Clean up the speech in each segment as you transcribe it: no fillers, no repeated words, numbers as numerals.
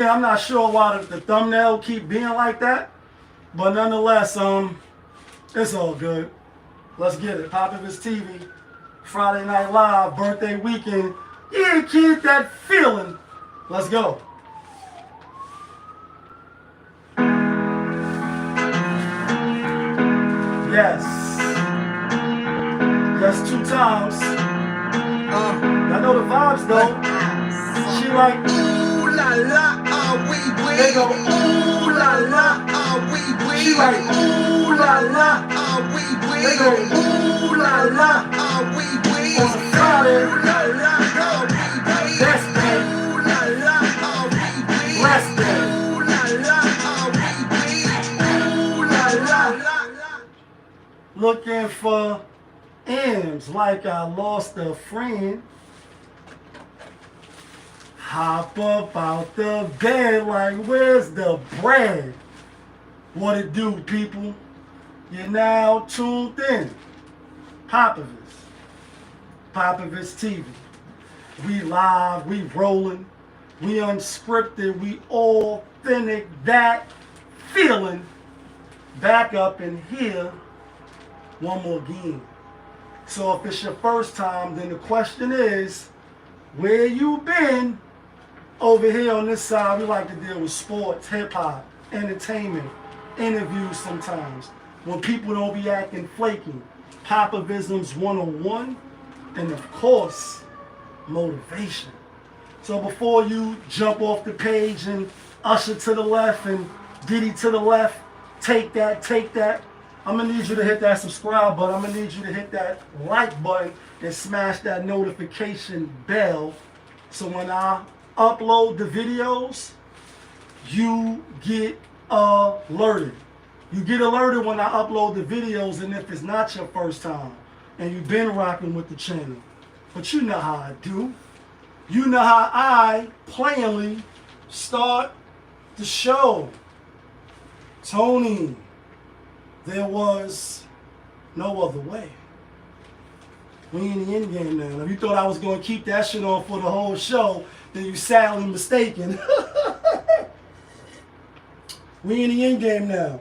Yeah, I'm not sure why the thumbnail keep being like that, but nonetheless, it's all good. Let's get it. Populous TV, Friday Night Live, birthday weekend. Yeah, kid, that feeling. Let's go. Yes. Yes, 2 times. I know the vibes though. She like, ooh la la, oui oui. They go, ooh la la, oui oui. She like, ooh la la, oui oui. They go, ooh la la, oui oui. On a Friday, Ooh la la, oui oui. best day, Ooh la la, oui oui. blessed day. Ooh la la, oui oui. Ooh la la. Looking for M's like I lost a friend. Hop up out the bed like where's the bread? What it do, people? You're now tuned in. Popovich TV. We live, we rolling, we unscripted, we authentic. That feeling back up in here one more again. So if it's your first time, then the question is, where you been? Over here on this side, we like to deal with sports, hip-hop, entertainment, interviews sometimes. When people don't be acting flaky. Popovisms 101, and of course, motivation. So before you jump off the page and Usher to the left and Diddy to the left, take that. I'm gonna need you to hit that subscribe button. I'm gonna need you to hit that like button and smash that notification bell. So when I upload the videos, you get alerted. You get alerted when I upload the videos, and if it's not your first time and you've been rocking with the channel. But you know how I do. You know how I plainly start the show. Tony, there was no other way. We in the end game now. If you thought I was going to keep that shit on for the whole show, then you sadly mistaken. We in the end game now.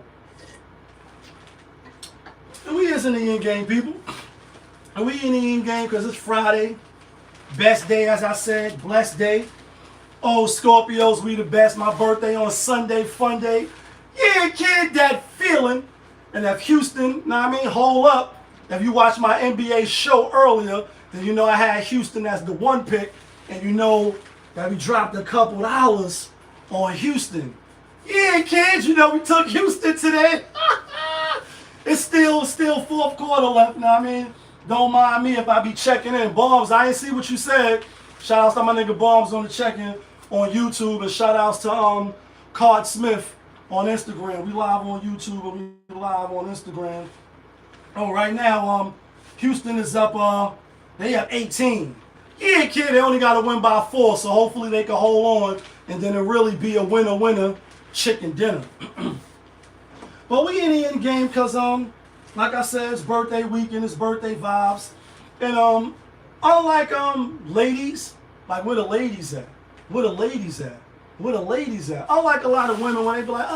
And we is in the end game, people. And we in the end game because it's Friday. Best day, as I said, blessed day. Oh, Scorpios, we the best. My birthday on Sunday, fun day. Yeah, kid, that feeling. And if Houston, hold up. If you watched my NBA show earlier, then you know I had Houston as the one pick. And you know that we dropped a couple dollars on Houston. Yeah, kids, you know we took Houston today. It's still fourth quarter left now. Don't mind me if I be checking in. Bombs, I ain't see what you said. Shout outs to my nigga Bombs on the check-in on YouTube. And shout outs to Card Smith on Instagram. We live on YouTube and we live on Instagram. Oh, right now, Houston is up, they have 18. Yeah, kid, they only got to win by 4, so hopefully they can hold on, and then it'll really be a winner chicken dinner. But we in the end game because, like I said, it's birthday weekend, it's birthday vibes. And unlike ladies, like where the ladies at? Where the ladies at? Where the ladies at? Unlike a lot of women when they be like,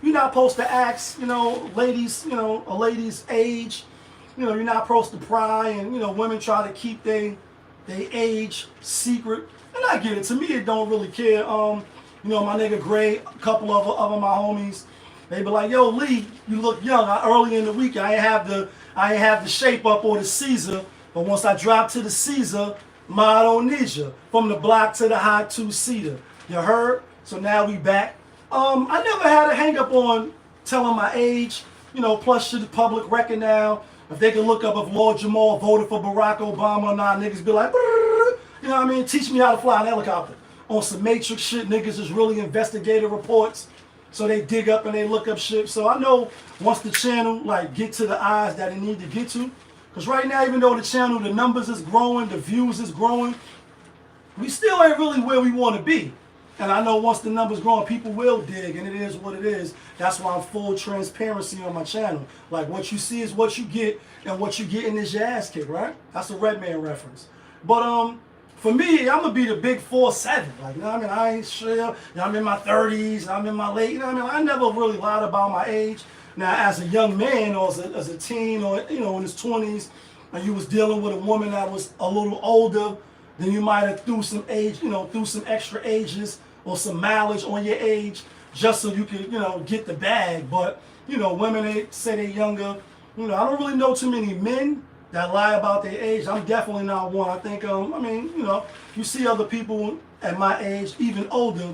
you're not supposed to ask, ladies, a lady's age. You're not supposed to pry, and, women try to keep their age secret. And I get it. To me, it don't really care. My nigga Gray, a couple of my homies, they be like, yo, Lee, you look young. Early in the week, I ain't have the shape up or the Caesar. But once I drop to the Caesar, I don't need you. From the block to the high 2-seater. You heard? So now we back. I never had a hang up on telling my age, plus should the public record now. If they can look up if Lord Jamal voted for Barack Obama or not, niggas be like, teach me how to fly an helicopter. On some Matrix shit, niggas is really investigative reports. So they dig up and they look up shit. So I know once the channel get to the eyes that it need to get to, because right now, even though the channel, the numbers is growing, the views is growing, we still ain't really where we want to be. And I know once the numbers grow, people will dig, and it is what it is. That's why I'm full transparency on my channel. Like, what you see is what you get, and what you getting is your ass kicked, right? That's a Redman reference. But For me, I'm gonna be the big 4'7". Like, you know what I mean? I ain't sure. You know, I'm in my 30s. I'm in my late. You know what I mean? I never really lied about my age. Now, as a young man or as a teen or in his 20s, and you was dealing with a woman that was a little older, then you might have threw some age, threw some extra ages or some mileage on your age just so you could, get the bag. But women, they say they're younger. I don't really know too many men that lie about their age. I'm definitely not one. I think, you see other people at my age, even older,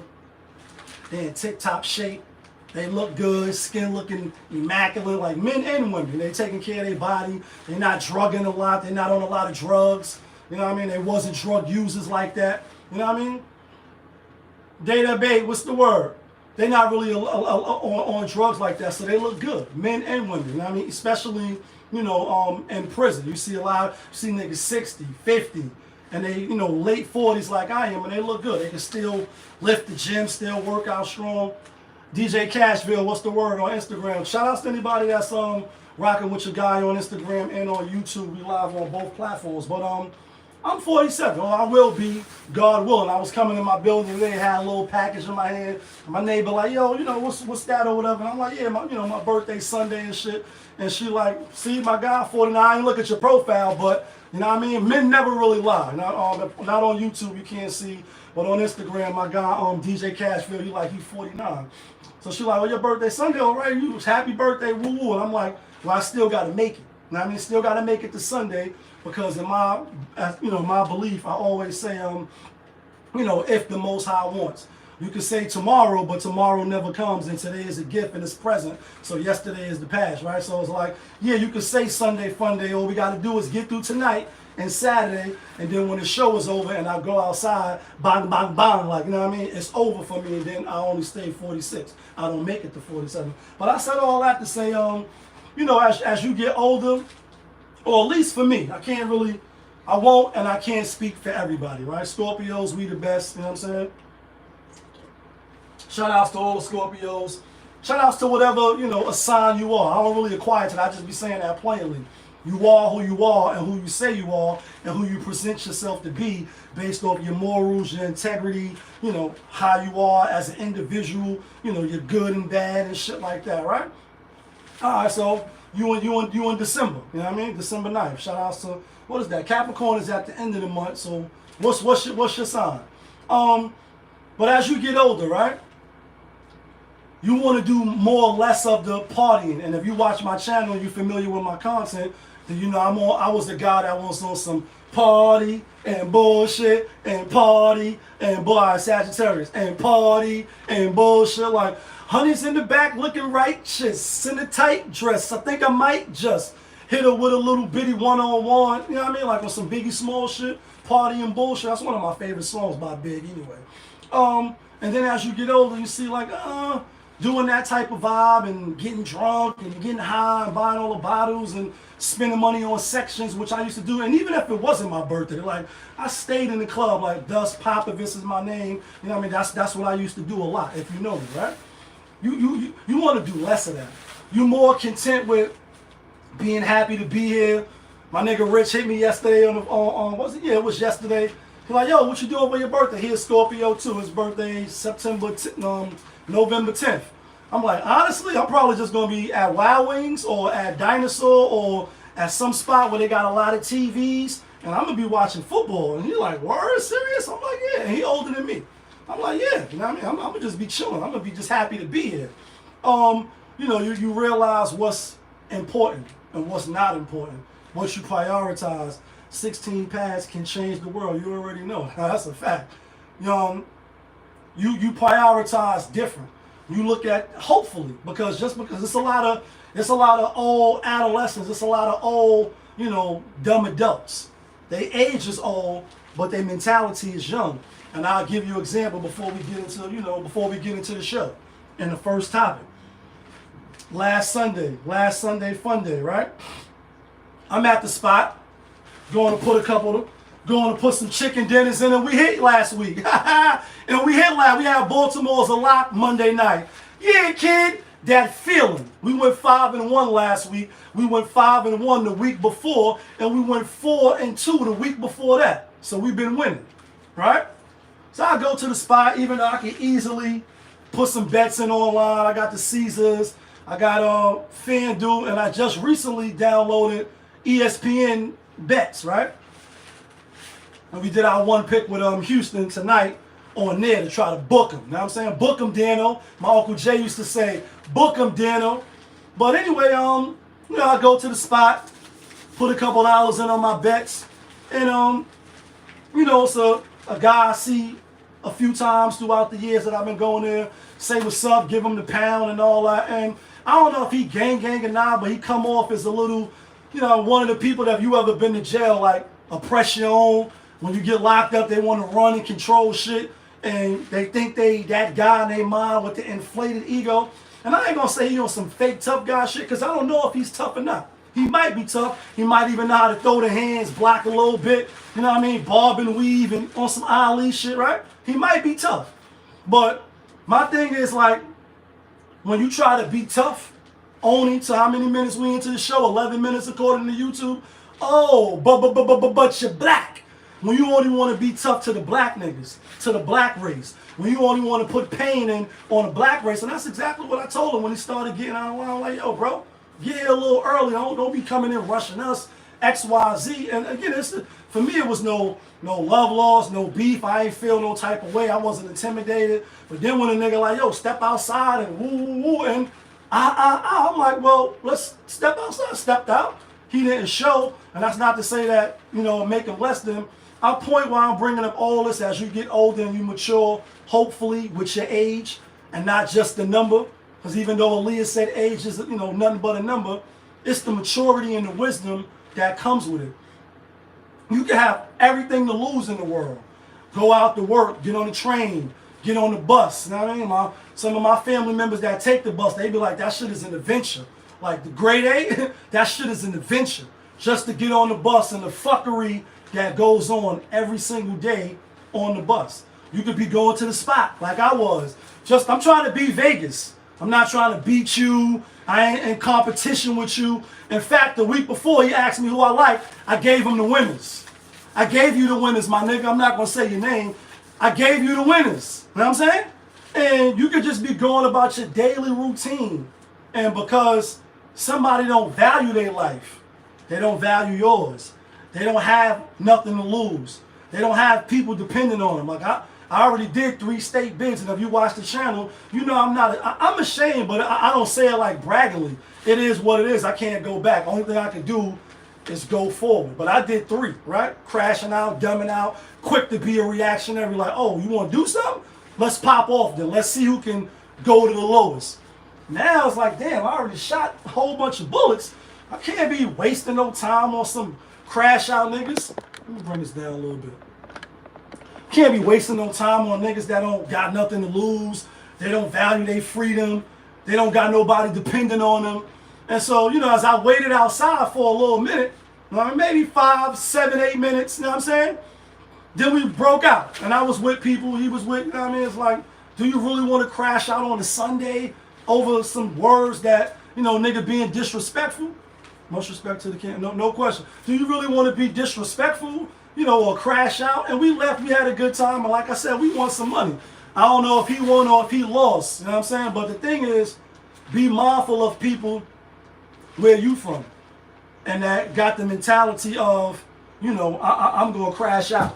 they're in tip-top shape. They look good, skin looking immaculate, like men and women. They taking care of their body. They're not drugging a lot. They're not on a lot of drugs. You know what I mean? They wasn't drug users like that. You know what I mean? Data bait, what's the word? They're not really on drugs like that, so they look good, men and women. You know what I mean? Especially, in prison. You see niggas 60, 50, and they, late 40s like I am, and they look good. They can still lift the gym, still work out strong. DJ Cashville, what's the word on Instagram? Shout outs to anybody that's rocking with your guy on Instagram and on YouTube. We live on both platforms. But I'm 47. I will be, God willing. I was coming in my building today, had a little package in my hand. And my neighbor like, yo, what's that or whatever. And I'm like, yeah, my birthday's Sunday and shit. And she like, see, my guy, 49. I ain't look at your profile, but you know what I mean? Men never really lie. Not on YouTube, you can't see. But on Instagram, my guy, DJ Cashville, he's 49. So she like, well, your birthday Sunday, all right? You was happy birthday, woo woo. And I'm like, well, I still got to make it. You know what I mean? Still got to make it to Sunday because in my belief, I always say, if the Most High wants. You can say tomorrow, but tomorrow never comes, and today is a gift and it's present. So yesterday is the past, right? So it's like, yeah, you can say Sunday, fun day. All we got to do is get through tonight and Saturday, and then when the show is over and I go outside, bang, bang, bang, like, you know what I mean? It's over for me, and then I only stay 46. I don't make it to 47. But I said all that to say, as you get older, or at least for me, I won't and I can't speak for everybody, right? Scorpios, we the best, you know what I'm saying? Shout outs to all the Scorpios. Shout outs to whatever, a sign you are. I don't really acquire it, I just be saying that plainly. You are who you are and who you say you are and who you present yourself to be based off your morals, your integrity, how you are as an individual, your good and bad and shit like that, right? All right, so you in December, you know what I mean? December 9th. Shout outs to, what is that? Capricorn is at the end of the month, so what's your sign? But as you get older, right? You want to do more or less of the partying. And if you watch my channel and you're familiar with my content, then I was the guy that was on some party and bullshit and party and boy, Sagittarius and party and bullshit. Like, honey's in the back looking righteous in a tight dress. I think I might just hit her with a little bitty one-on-one. You know what I mean? Like on some Biggie Small shit, party and bullshit. That's one of my favorite songs by Big anyway. And then as you get older, you see like, doing that type of vibe and getting drunk and getting high and buying all the bottles and spending money on sections, which I used to do. And even if it wasn't my birthday, like I stayed in the club, like Dust Popovich is my name. You know what I mean? That's what I used to do a lot, if you know me, right? You want to do less of that. You're more content with being happy to be here. My nigga Rich hit me yesterday on was it? Yeah, it was yesterday. He's like, yo, what you doing for your birthday? Here's Scorpio too. His birthday November 10th. I'm like, honestly, I'm probably just going to be at Wild Wings or at Dinosaur or at some spot where they got a lot of TVs, and I'm going to be watching football. And he's like, word, serious? I'm like, yeah. And he older than me. I'm like, yeah. You know what I mean? I'm going to just be chilling. I'm going to be just happy to be here. You realize what's important and what's not important. Once you prioritize, 16 pads can change the world. You already know. That's a fact. You prioritize different. You look at, hopefully, because it's a lot of old adolescents, it's a lot of old, dumb adults. They age is old, but their mentality is young. And I'll give you an example before we get into the show. And the first topic. Last Sunday fun day, right? I'm at the spot, going to put some chicken dinners in, and we hit last week. And we had Baltimore's a lock Monday night. Yeah, kid, that feeling. We went 5-1 last week. We went 5-1 the week before, and we went 4-2 the week before that. So we've been winning, right? So I go to the spot, even though I can easily put some bets in online. I got the Caesars, I got FanDuel, and I just recently downloaded ESPN bets, right? And we did our one pick with Houston tonight on there to try to book them. You know what I'm saying? Book them, Dano. My Uncle Jay used to say, book them, Dano. But anyway, I go to the spot, put a couple dollars in on my bets, and it's a guy I see a few times throughout the years that I've been going there, say what's up, give him the pound and all that. And I don't know if he gang or not, but he come off as a little, one of the people that if you ever been to jail, like oppress your own. When you get locked up, they want to run and control shit, and they think they that guy in their mind with the inflated ego. And I ain't gonna say he on some fake tough guy shit, because I don't know if he's tough or not. He might be tough. He might even know how to throw the hands, block a little bit. You know what I mean? Bob and weave and on some Ali shit, right? He might be tough. But my thing is, like, when you try to be tough, only to how many minutes we into the show? 11 minutes according to YouTube. Oh, but you're black. When you only want to be tough to the black niggas, to the black race. When you only want to put pain in on the black race. And that's exactly what I told him when he started getting out of line. I'm like, yo, bro, get here a little early. Don't be coming in rushing us, X, Y, Z. And again, for me, it was no love lost, no beef. I ain't feel no type of way. I wasn't intimidated. But then when a nigga like, yo, step outside and woo, and I'm like, well, let's step outside. Stepped out. He didn't show. And that's not to say that, make him less than. Our point why I'm bringing up all this, as you get older and you mature, hopefully with your age and not just the number, because even though Aaliyah said age is nothing but a number, it's the maturity and the wisdom that comes with it. You can have everything to lose in the world. Go out to work, get on the train, get on the bus. You know what I mean? Some of my family members that take the bus, they be like, that shit is an adventure. Like the grade A, that shit is an adventure. Just to get on the bus and the fuckery that goes on every single day on the bus. You could be going to the spot like I was. I'm trying to beat Vegas. I'm not trying to beat you. I ain't in competition with you. In fact, the week before he asked me who I like, I gave him the winners. I gave you the winners, my nigga. I'm not gonna say your name. I gave you the winners. You know what I'm saying? And you could just be going about your daily routine. And because somebody don't value their life, they don't value yours. They don't have nothing to lose. They don't have people depending on them. Like I already did 3 state bids, and if you watch the channel, I'm ashamed, but I don't say it like braggingly. It is what it is. I can't go back. Only thing I can do is go forward. But I did 3, right? Crashing out, dumbing out, quick to be a reactionary. Like, oh, you want to do something? Let's pop off then. Let's see who can go to the lowest. Now it's like, damn, I already shot a whole bunch of bullets. I can't be wasting no time on some crash out niggas. Let me bring this down a little bit. Can't be wasting no time on niggas that don't got nothing to lose. They don't value their freedom. They don't got nobody depending on them. And so, as I waited outside for a little minute, maybe 5, 7, 8 minutes, you know what I'm saying? Then we broke out. And I was with people, he was with, it's like, do you really want to crash out on a Sunday over some words that, nigga being disrespectful? Much respect to the king. No question. Do you really want to be disrespectful, or crash out? And we left. We had a good time. And like I said, we won some money. I don't know if he won or if he lost. You know what I'm saying? But the thing is, be mindful of people where you from. And that got the mentality of, I'm going to crash out.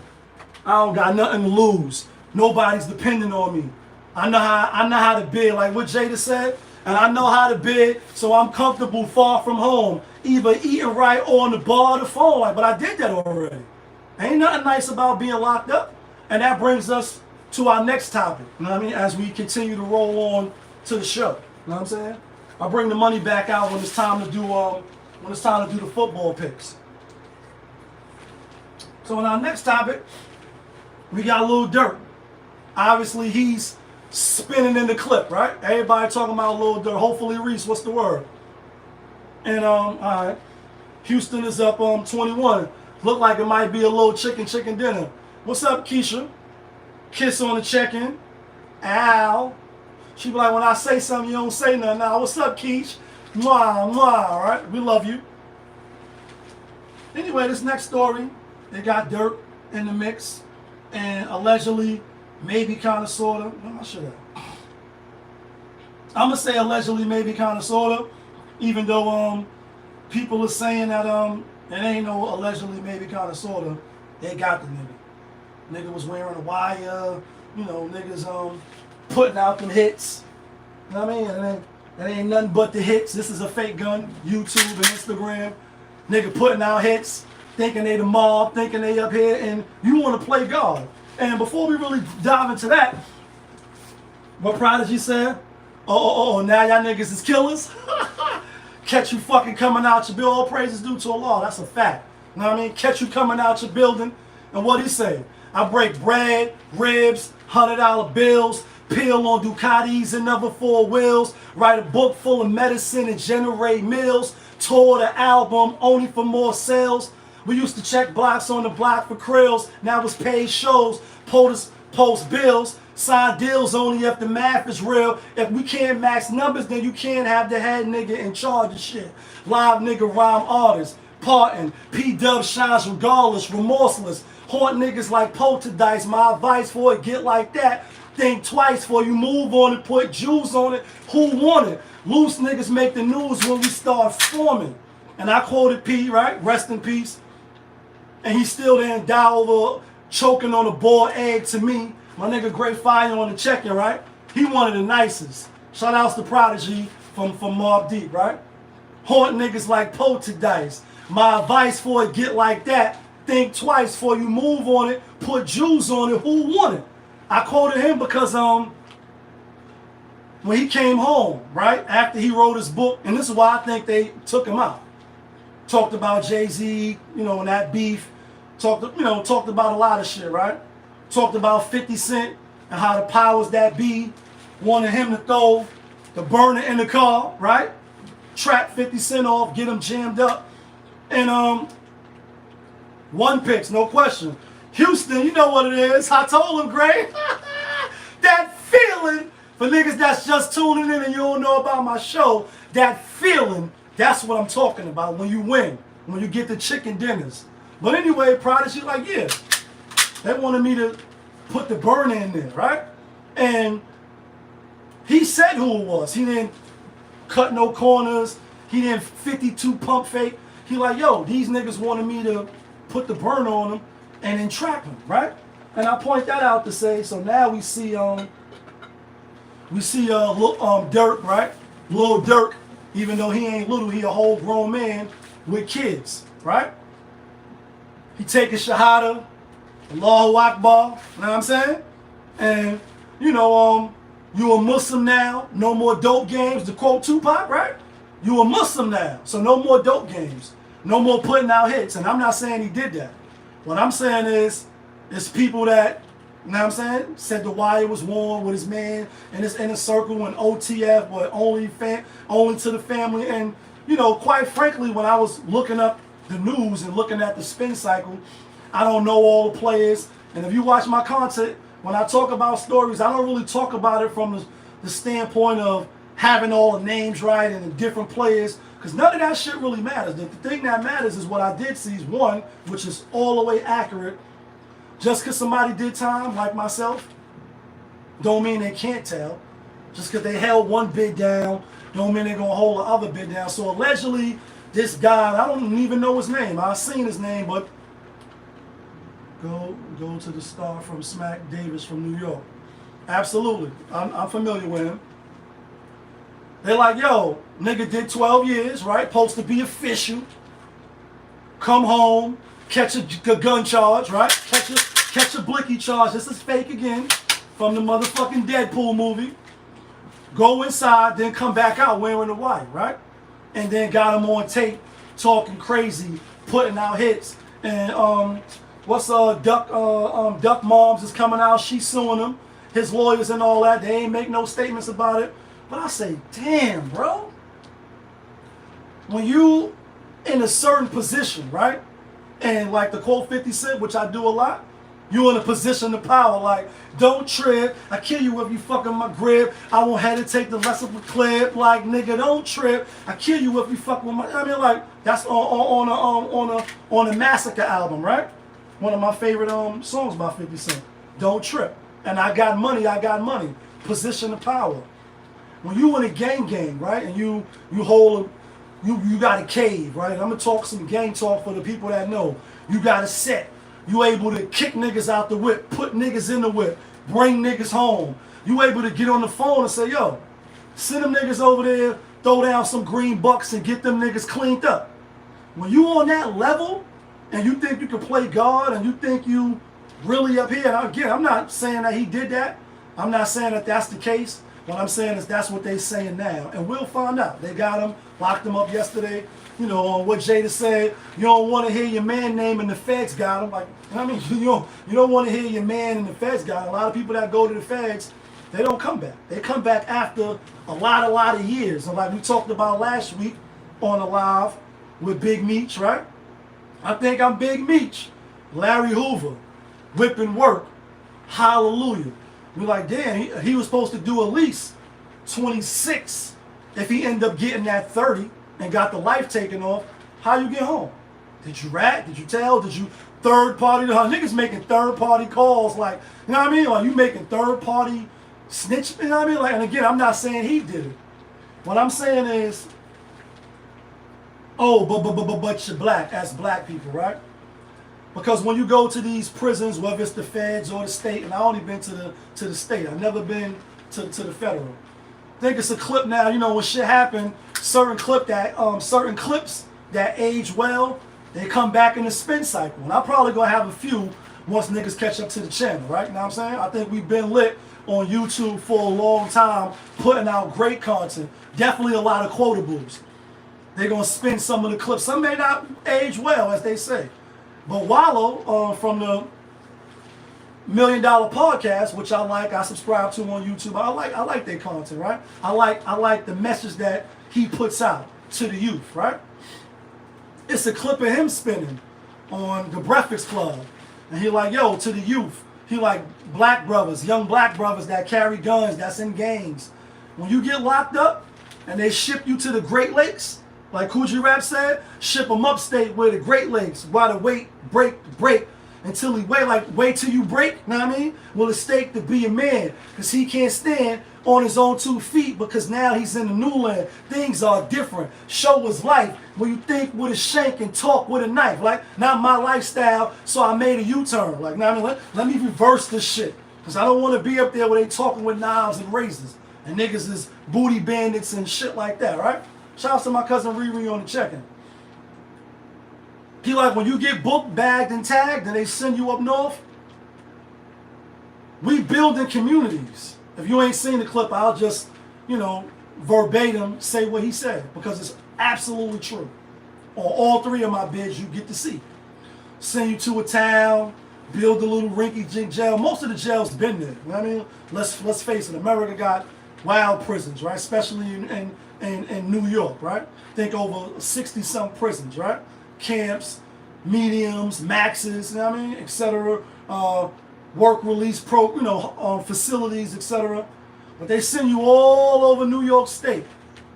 I don't got nothing to lose. Nobody's depending on me. I know how to bid, like what Jada said. And I know how to bid, so I'm comfortable far from home, either eating right or on the bar or the phone. But I did that already. Ain't nothing nice about being locked up. And that brings us to our next topic, you know what I mean, as we continue to roll on to the show. You know what I'm saying? I bring the money back out when it's time to do the football picks. So in our next topic, we got a little dirt. Obviously, he's spinning in the clip, right? Everybody talking about a little dirt. Hopefully, Reese, what's the word? And all right, Houston is up 21. Look like it might be a little chicken dinner. What's up, Keisha? Kiss on the check-in. Al. She be like, when I say something, you don't say nothing. Now, what's up, Keish? Mwah, mwah, all right? We love you. Anyway, this next story, they got dirt. in the mix, and allegedly, maybe kind of sorta. What I should have. I'm gonna say allegedly, maybe kind of sorta, even though people are saying that it ain't no allegedly, maybe kind of sorta. They got the nigga. Nigga was wearing a wire. You know, niggas putting out them hits. You know what I mean? That ain't nothing but the hits. This is a fake gun. YouTube and Instagram. Nigga putting out hits, thinking they the mob, thinking they up here, and you want to play God. And before we really dive into that, what Prodigy said, now y'all niggas is killers? Catch you fucking coming out your building. All praises due to Allah. That's a fact. You know what I mean? Catch you coming out your building. And what he say? I break bread, ribs, $100 bills, peel on Ducatis and other four wheels, write a book full of medicine and generate meals, tour the album only for more sales. We used to check blocks on the block for krills, now it's paid shows, post bills, sign deals only if the math is real. If we can't max numbers, then you can't have the head nigga in charge of shit. Live nigga rhyme artist, parting, P-Dub shines regardless, remorseless. Haunt niggas like poltergeist. My advice for it, get like that. Think twice before you move on it, put Jews on it. Who want it? Loose niggas make the news when we start forming. And I quoted P, right? Rest in peace. And he still didn't die over choking on a boiled egg to me. My nigga Great Fire on the check-in, right? He one of the nicest. Shout outs to Prodigy from Mobb Deep, right? Haunt niggas like poltergeist. My advice for it, get like that. Think twice before you move on it, put Jews on it. Who want it? I quoted him because when he came home, right, after he wrote his book, and this is why I think they took him out. Talked about Jay-Z, you know, and that beef. Talked about a lot of shit, right? Talked about 50 Cent and how the powers that be wanted him to throw the burner in the car, right? Trap 50 Cent off, get him jammed up. And one picks, no question. Houston, you know what it is. I told him, Gray. That feeling, for niggas that's just tuning in and you don't know about my show, that feeling, that's what I'm talking about when you win, when you get the chicken dinners. But anyway, Prodigy, like, yeah, they wanted me to put the burner in there, right? And he said who it was. He didn't cut no corners. He didn't 52 pump fake. He like, yo, these niggas wanted me to put the burner on them and then trap him, right? And I point that out to say, so now we see Dirk, right? Lil Dirk, even though he ain't little, he a whole grown man with kids, right? He taking Shahada, Allahu Akbar, you know what I'm saying? And, you know, you a Muslim now, no more dope games, to quote Tupac, right? You a Muslim now, so no more dope games. No more putting out hits. And I'm not saying he did that. What I'm saying is, it's people that, you know what I'm saying, said the wire was worn with his man in his inner circle and OTF, but only to the family. And, you know, quite frankly, when I was looking up the news and looking at the spin cycle, I don't know all the players. And if you watch my content, when I talk about stories, I don't really talk about it from the standpoint of having all the names right and the different players, because none of that shit really matters. The thing that matters is what I did see is one, which is all the way accurate. Just because somebody did time, like myself, don't mean they can't tell. Just because they held one bid down, don't mean they're going to hold the other bid down. So allegedly, this guy, I don't even know his name. I've seen his name, but go to the star from Smack Davis from New York. Absolutely. I'm familiar with him. They're like, yo, nigga did 12 years, right? Supposed to be official. Come home, catch a gun charge, right? Catch a blicky charge. This is fake again from the motherfucking Deadpool movie. Go inside, then come back out wearing the white, right? And then got him on tape talking crazy, putting out hits. And Duck Moms is coming out. She's suing him. His lawyers and all that. They ain't make no statements about it. But I say, damn, bro. When you in a certain position, right? And like the quote 50 Cent, which I do a lot, you in a position of power. Like, don't trip. I kill you if you fucking my grip. I won't hesitate to less of a clip. Like, nigga, don't trip. I kill you if you fuck with my. I mean, like, that's on a Massacre album, right? One of my favorite songs by 50 Cent. Don't trip. And I got money, I got money. Position of power. When you in a gang, right, and you got a cave, right? I'm gonna talk some gang talk for the people that know. You got a set. You able to kick niggas out the whip, put niggas in the whip, bring niggas home. You able to get on the phone and say, yo, send them niggas over there, throw down some green bucks and get them niggas cleaned up. When you on that level and you think you can play God and you think you really up here, and again, I'm not saying that he did that. I'm not saying that that's the case. What I'm saying is that's what they saying now. And we'll find out. They got him, locked him up yesterday. You know, on what Jada said, you don't want to hear your man name and the feds got him. Like, you know what I mean? You don't want to hear your man and the feds got him. A lot of people that go to the feds, they don't come back. They come back after a lot of years. And like we talked about last week on the live with Big Meech, right? I think I'm Big Meech. Larry Hoover, whipping work. Hallelujah. We're like, damn, he was supposed to do at least 26 if he ended up getting that 30 and got the life taken off. How you get home? Did you rat? Did you tell? Did you third party? Niggas making third party calls, like, you know what I mean? Are you making third party snitch? You know what I mean? Like, and again, I'm not saying he did it. What I'm saying is, oh, but you're black, as black people, right? Because when you go to these prisons, whether it's the feds or the state, and I only been to the state, I've never been to the federal. I think it's a clip now, you know, when shit happened, certain clips that age well, they come back in the spin cycle. And I'm probably gonna have a few once niggas catch up to the channel, right? You know what I'm saying? I think we've been lit on YouTube for a long time, putting out great content. Definitely a lot of quotables. They're gonna spin some of the clips. Some may not age well, as they say. But Wallow, from the $1 Million Podcast, which I like, I subscribe to on YouTube. I like their content, right? I like the message that he puts out to the youth, right? It's a clip of him spinning on the Breakfast Club, and he like, yo, to the youth, he like black brothers, young black brothers that carry guns, that's in gangs. When you get locked up and they ship you to the Great Lakes, like Coogee Rap said, ship them upstate where the Great Lakes, while the wait break until he wait till you break, you know what I mean? Well, it's stake to be a man, because he can't stand on his own 2 feet, because now he's in the new land. Things are different. Show his life where you think with a shank and talk with a knife. Like, not my lifestyle, so I made a U-turn. Like, now I mean, let me reverse this shit, because I don't want to be up there where they talking with knives and razors, and niggas is booty bandits and shit like that, right? Shout out to my cousin Riri on the check-in. He like, when you get booked, bagged, and tagged, and they send you up north, we building communities. If you ain't seen the clip, I'll just, you know, verbatim say what he said, because it's absolutely true. On all 3 of my bids, you get to see. Send you to a town, build a little rinky-dink jail. Most of the jails been there. You know what I mean? Let's face it, America got wild prisons, right? Especially in New York, right? Think over 60-something prisons, right? Camps, mediums, maxes, you know what I mean, etc. Work release facilities, etc. But they send you all over New York State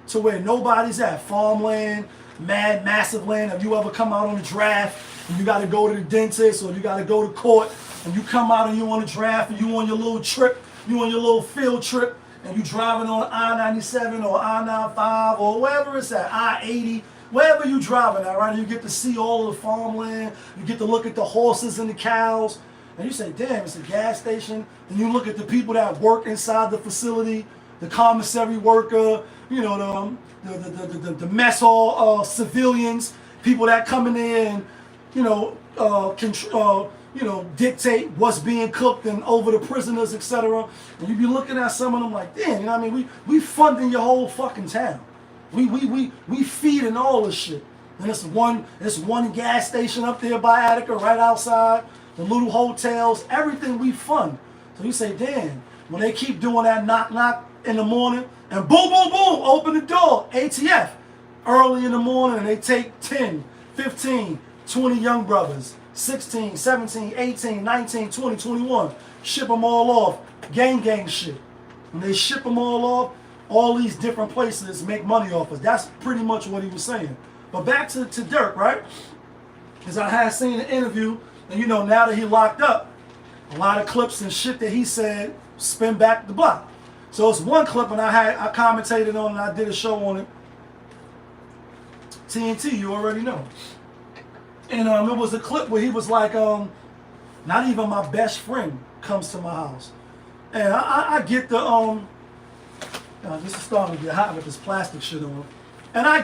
to where nobody's at. Farmland, massive land. If you ever come out on a draft and you got to go to the dentist or you got to go to court and you come out and you on a draft and you on your little trip, you on your little field trip, and you driving on I-97 or I-95 or wherever it's at, I-80, wherever you driving at, right? You get to see all of the farmland. You get to look at the horses and the cows. And you say, damn, it's a gas station. And you look at the people that work inside the facility, the commissary worker, you know, the mess hall civilians, people that come in there and, you know, dictate what's being cooked and over the prisoners, etc. And you be looking at some of them like, damn, you know what I mean? We funding your whole fucking town. We feeding all this shit. And it's one gas station up there by Attica, right outside, the little hotels, everything we fund. So you say, damn, when they keep doing that knock in the morning and boom, boom, boom, open the door, ATF, early in the morning, and they take 10, 15, 20 young brothers, 16, 17, 18, 19, 20, 21, ship them all off, gang shit. When they ship them all off, all these different places make money off us. That's pretty much what he was saying. But back to Dirk, right? Because I had seen an interview And you know, now that he locked up, a lot of clips and shit that he said spin back the block. So it's one clip, and I commentated on it, and I did a show on it. TNT, you already know. And it was a clip where he was like, not even my best friend comes to my house. And I get the this is starting to get hot with this plastic shit on. And I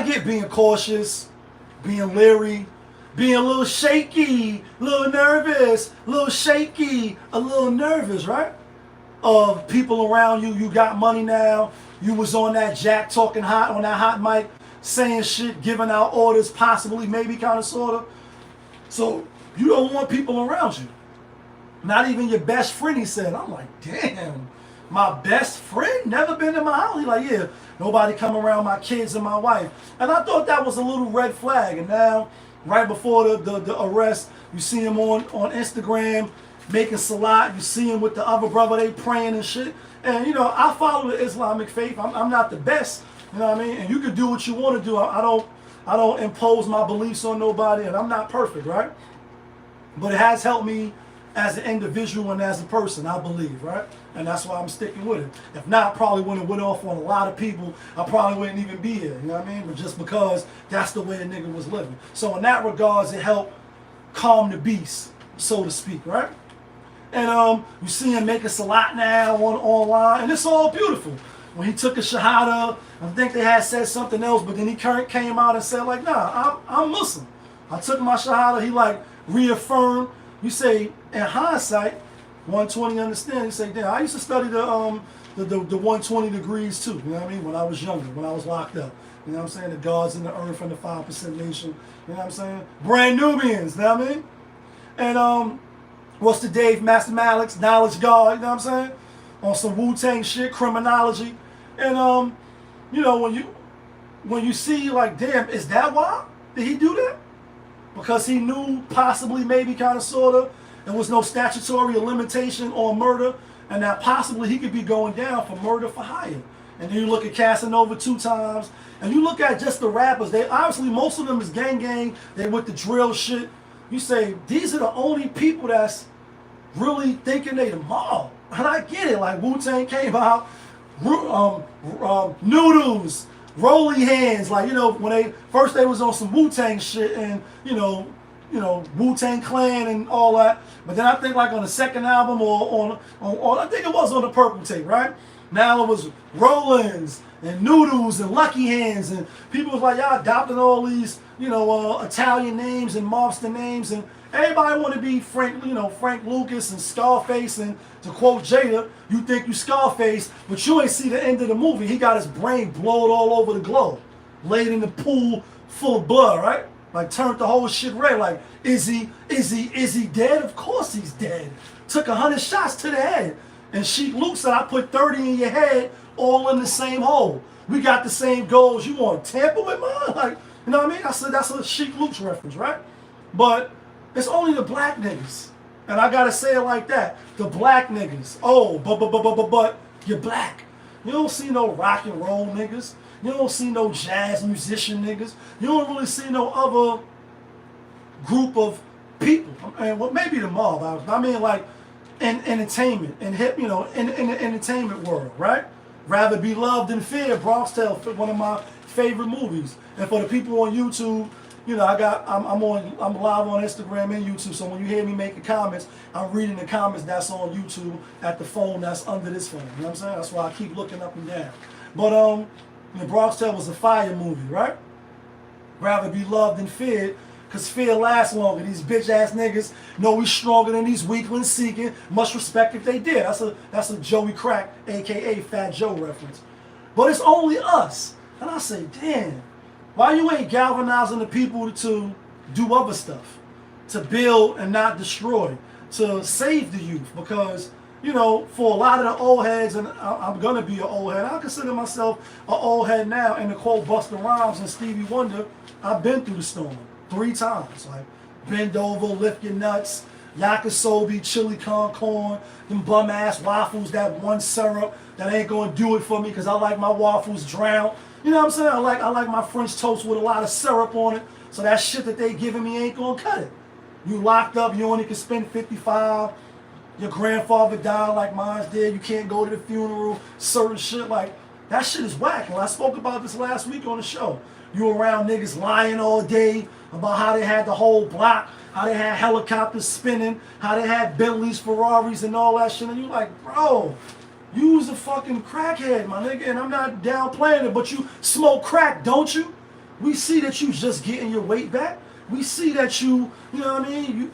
get being cautious, being leery, being a little shaky, a little nervous, a little shaky, a little nervous, right? Of people around you. You got money now. You was on that jack talking hot on that hot mic, saying shit, giving out orders, possibly, maybe, kind of, sort of. So you don't want people around you. Not even your best friend, he said. I'm like, damn, my best friend never been in my house? He like, yeah, nobody come around my kids and my wife. And I thought that was a little red flag. And now, right before the arrest, you see him on Instagram making salat. You see him with the other brother, they praying and shit. And, you know, I follow the Islamic faith. I'm not the best, you know what I mean? And you can do what you want to do. I don't impose my beliefs on nobody, and I'm not perfect, right? But it has helped me as an individual and as a person, I believe, right? And that's why I'm sticking with it. If not, I probably wouldn't have went off on a lot of people. I probably wouldn't even be here, you know what I mean? But just because that's the way a nigga was living. So in that regards, it helped calm the beast, so to speak, right? And you see him making salat now online, and it's all beautiful. When he took a shahada, I think they had said something else, but then he came out and said like, nah, I'm Muslim. I took my shahada. He like reaffirmed. You say in hindsight, 120 understand. You say, damn, I used to study the 120 degrees too. You know what I mean? When I was younger, when I was locked up. You know what I'm saying? The gods and the earth and the 5% nation. You know what I'm saying? Brand Nubians. You know what I mean? And what's the Dave Mathematics, Knowledge God, you know what I'm saying? On some Wu-Tang shit, criminology. And you know, when you see like, damn, is that why? Did he do that? Because he knew possibly, maybe, kind of, sort of, there was no statutory limitation on murder, and that possibly he could be going down for murder for hire. And then you look at Casanova 2 times, and you look at just the rappers, they obviously, most of them is gang, they with the drill shit. You say, these are the only people that's really thinking they the mob. And I get it, like Wu-Tang came out, Noodles, Rolly Hands, like, you know, when they was on some Wu-Tang shit, and, you know, Wu-Tang Clan and all that. But then I think like on the second album or I think it was on the Purple Tape, right? Now it was Rollins and Noodles and Lucky Hands, and people was like, y'all adopting all these, you know, Italian names and mobster names, and everybody want to be Frank Lucas and Scarface, and to quote Jada, you think you Scarface, but you ain't see the end of the movie. He got his brain blowed all over the globe, laid in the pool full of blood, right? Like turned the whole shit red. Like, is he dead? Of course he's dead. Took 100 shots to the head. And Sheik Luke said, I put 30 in your head, all in the same hole. We got the same goals. You want to tamper with mine? Like, you know what I mean? I said that's a Sheik Luke's reference, right? But it's only the black niggas. And I gotta say it like that. The black niggas. Oh, but you're black. You don't see no rock and roll niggas. You don't see no jazz musician niggas. You don't really see no other group of people. And well, maybe the mob. I mean, like, in entertainment and hip, you know, in the entertainment world, right? Rather Be Loved Than Fear, Bronx Tale, one of my favorite movies. And for the people on YouTube, you know, I'm live on Instagram and YouTube, so when you hear me making comments, I'm reading the comments that's on YouTube at the phone that's under this phone. You know what I'm saying? That's why I keep looking up and down. But the Bronx Tale was a fire movie, right? Rather Be Loved Than Feared, because fear lasts longer. These bitch ass niggas know we stronger than these weaklings seeking. Much respect if they did. That's a Joey Crack, aka Fat Joe reference. But it's only us. And I say, damn, why you ain't galvanizing the people to do other stuff? To build and not destroy. To save the youth. Because, you know, for a lot of the old heads, and I'm going to be an old head, I consider myself an old head now, and to quote Busta Rhymes and Stevie Wonder, I've been through the storm 3 times. Like, bend over, lift your nuts, yakisobe, chili con corn, them bum ass waffles, that one syrup that ain't going to do it for me because I like my waffles drowned. You know what I'm saying? I like my French toast with a lot of syrup on it. So that shit that they giving me ain't gonna cut it. You locked up, you only can spend 55. Your grandfather died like mine did. You can't go to the funeral. Certain shit like that shit is whack. And I spoke about this last week on the show. You around niggas lying all day about how they had the whole block, how they had helicopters spinning, how they had Bentleys, Ferraris, and all that shit. And you like, bro, you was a fucking crackhead, my nigga. And I'm not downplaying it, but you smoke crack, don't you? We see that you just getting your weight back. We see that you know what I mean?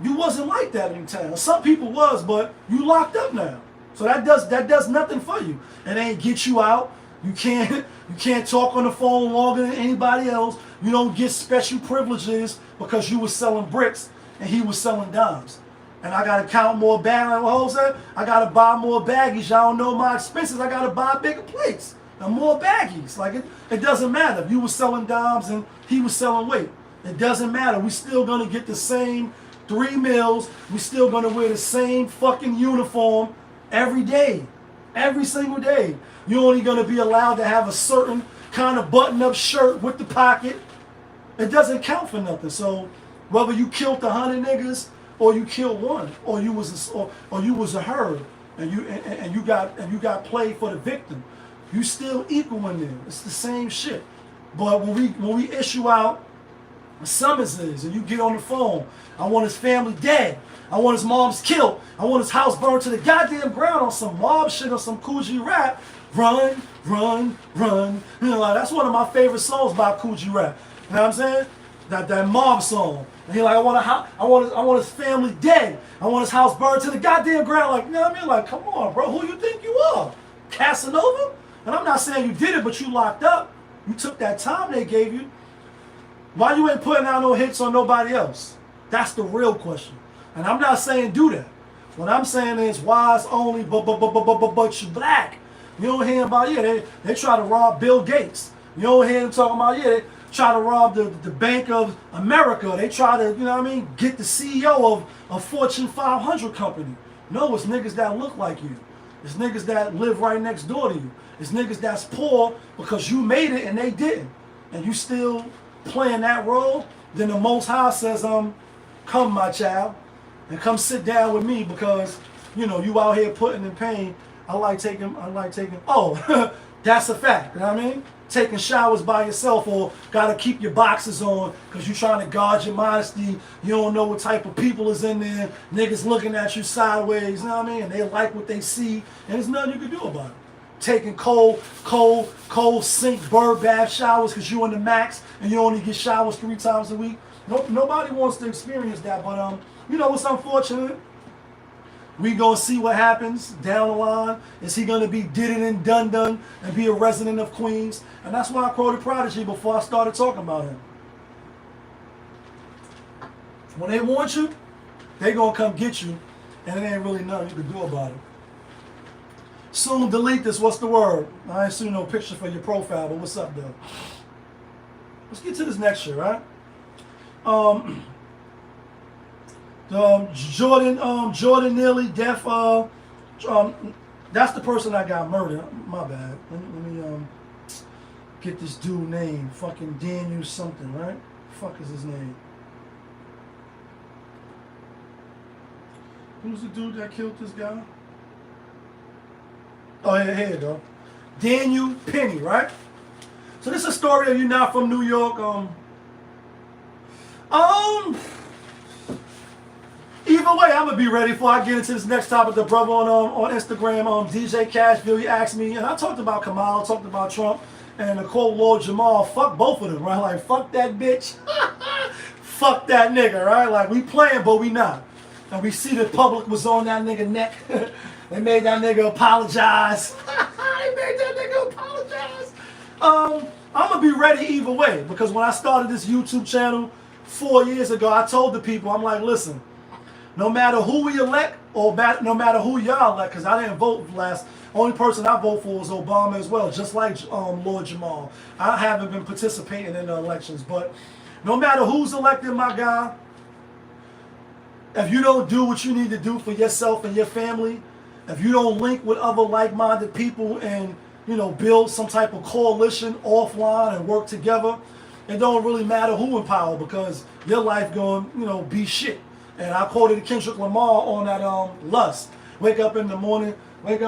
You wasn't like that in town. Some people was, but you locked up now. So that does nothing for you. It ain't get you out. You can't talk on the phone longer than anybody else. You don't get special privileges because you was selling bricks and he was selling dimes. And I gotta count more bags. What Ho said? I gotta buy more baggies. Y'all know my expenses. I gotta buy bigger plates and more baggies. Like it doesn't matter. If you was selling dimes and he was selling weight. It doesn't matter. We still gonna get the same 3 meals. We still gonna wear the same fucking uniform every day. Every single day. You're only gonna be allowed to have a certain kind of button-up shirt with the pocket. It doesn't count for nothing. So whether you killed 100 niggas or you killed one, or you was a herd, and you got played for the victim, you still equal in there. It's the same shit. But when we issue out summonses and you get on the phone, I want his family dead. I want his mom's killed. I want his house burned to the goddamn ground on some mob shit or some Coogee rap. Run, run, run. You know, like, that's one of my favorite songs by Coogee rap. You know what I'm saying? That mob song. And he like, I want his family dead. I want his house burned to the goddamn ground. Like, you know what I mean? Like, come on, bro. Who you think you are? Casanova? And I'm not saying you did it, but you locked up. You took that time they gave you. Why you ain't putting out no hits on nobody else? That's the real question. And I'm not saying do that. What I'm saying is why it's only but you black. You don't hear about, yeah, they try to rob Bill Gates. You don't hear them talking about, yeah, they try to rob the Bank of America. They try to, you know what I mean, get the CEO of a Fortune 500 company. No, it's niggas that look like you. It's niggas that live right next door to you. It's niggas that's poor because you made it and they didn't. And you still playing that role. Then the Most High says, come my child, and come sit down with me because, you know, you out here putting in pain. I like taking, oh, that's a fact, you know what I mean? Taking showers by yourself or gotta keep your boxes on because you trying to guard your modesty. You don't know what type of people is in there. Niggas looking at you sideways, you know what I mean? And they like what they see, and there's nothing you can do about it. Taking cold sink bird bath showers because you in the max and you only get showers 3 times a week. Nobody wants to experience that, but you know what's unfortunate? We gonna see what happens down the line. Is he gonna be did it and done and be a resident of Queens? And that's why I quoted Prodigy before I started talking about him. When they want you, they gonna come get you, and it ain't really nothing you can do about it. Soon delete this. What's the word? I ain't seen no picture for your profile, but what's up though? Let's get to this next shit, right? Jordan nearly deaf. That's the person that got murdered. My bad. Let me get this dude name. Fucking Daniel something, right? Fuck is his name? Who's the dude that killed this guy? Oh, yeah, here you go. Daniel Penny, right? So this is a story of you not from New York. Either way, I'm gonna be ready before I get into this next topic. The brother on Instagram, DJ Cashville, he asked me, and I talked about Kamala, talked about Trump, and the quote Lord Jamal, fuck both of them, right? Like, fuck that bitch, fuck that nigga, right? Like, we playing, but we not. And we see the public was on that nigga neck. They made that nigga apologize. They made that nigga apologize. I'm gonna be ready either way because when I started this YouTube channel 4 years ago, I told the people, I'm like, listen, no matter who we elect or no matter who y'all elect, because I didn't vote last. Only person I vote for was Obama as well, just like Lord Jamal. I haven't been participating in the elections, but no matter who's elected, my guy, if you don't do what you need to do for yourself and your family, if you don't link with other like-minded people and, you know, build some type of coalition offline and work together, it don't really matter who in power because your life going, be shit. And I quoted Kendrick Lamar on that Lust. Wake up in the morning like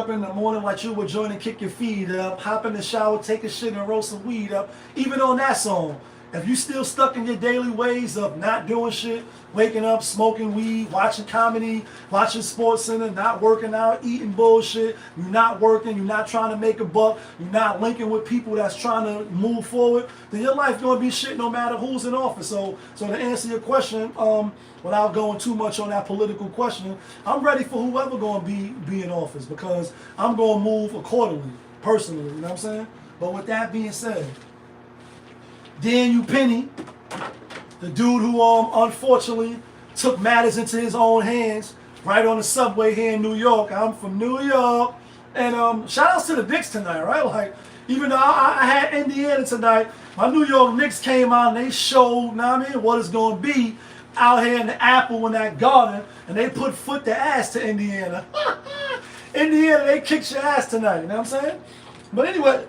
you were joining, kick your feet up, hop in the shower, take a shit and roll some weed up. Even on that song, if you still stuck in your daily ways of not doing shit, waking up, smoking weed, watching comedy, watching Sports Center, not working out, eating bullshit, you're not working, you're not trying to make a buck, you're not linking with people that's trying to move forward, then your life gonna be shit no matter who's in office. So to answer your question, without going too much on that political question, I'm ready for whoever gonna be in office because I'm gonna move accordingly, personally, you know what I'm saying? But with that being said, Daniel Penny, the dude who unfortunately took matters into his own hands right on the subway here in New York. I'm from New York. And shout outs to the Knicks tonight, right? Like, even though I had Indiana tonight, my New York Knicks came out and they showed, what it's going to be out here in the Apple in that garden, and they put foot to ass to Indiana. Indiana, they kicked your ass tonight, you know what I'm saying? But anyway,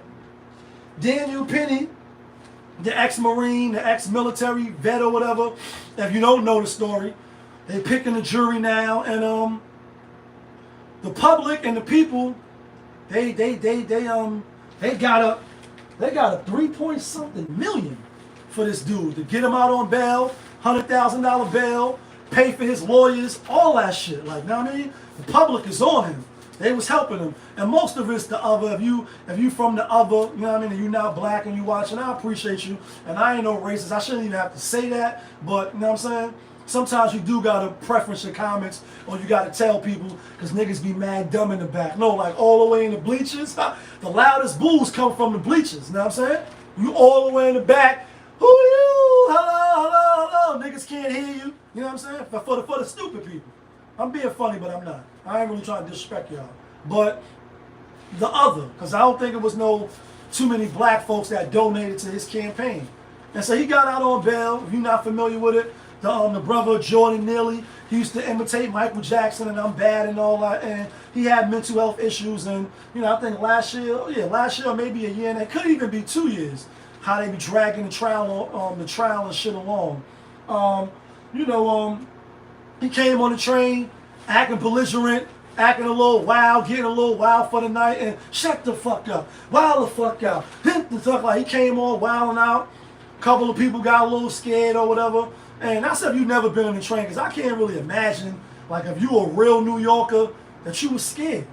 Daniel Penny, the ex-Marine, the ex-military vet or whatever, if you don't know the story, they picking the jury now, and the public and the people, they got a 3-point-something million for this dude to get him out on bail, $100,000 bail, pay for his lawyers, all that shit. Like, you know what I mean? The public is on him. They was helping him. And most of it's the other. If you from the other, you know what I mean, and you not black and you watching, I appreciate you. And I ain't no racist. I shouldn't even have to say that. But, you know what I'm saying? Sometimes you do got to preference your comments or you got to tell people because niggas be mad dumb in the back. No, like all the way in the bleachers. The loudest boos come from the bleachers. You know what I'm saying? You all the way in the back. Who you? Hello, hello, hello. Niggas can't hear you. You know what I'm saying? For the stupid people. I'm being funny, but I'm not. I ain't really trying to disrespect y'all. But the other, because I don't think it was too many black folks that donated to his campaign. And so he got out on bail. If you're not familiar with it, the brother Jordan Neely, he used to imitate Michael Jackson and I'm bad and all that. And he had mental health issues. And, I think last year, maybe a year, and it could even be 2 years, how they be dragging the trial and shit along. He came on the train, acting belligerent, acting a little wild, getting a little wild for the night, and shut the fuck up, wild the fuck out. Like he came on wilding out. A couple of people got a little scared or whatever. And that's if you've never been on the train, because I can't really imagine, like if you a real New Yorker, that you was scared.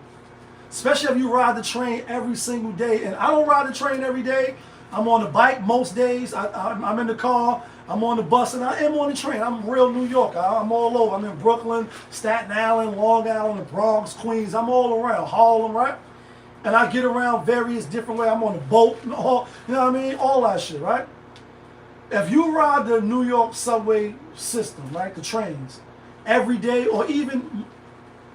Especially if you ride the train every single day. And I don't ride the train every day. I'm on the bike most days. I'm in the car. I'm on the bus and I am on the train. I'm real New York. I'm all over. I'm in Brooklyn, Staten Island, Long Island, the Bronx, Queens. I'm all around. Harlem, right? And I get around various different ways. I'm on the boat, you know what I mean? All that shit, right? If you ride the New York subway system, right, the trains, every day or even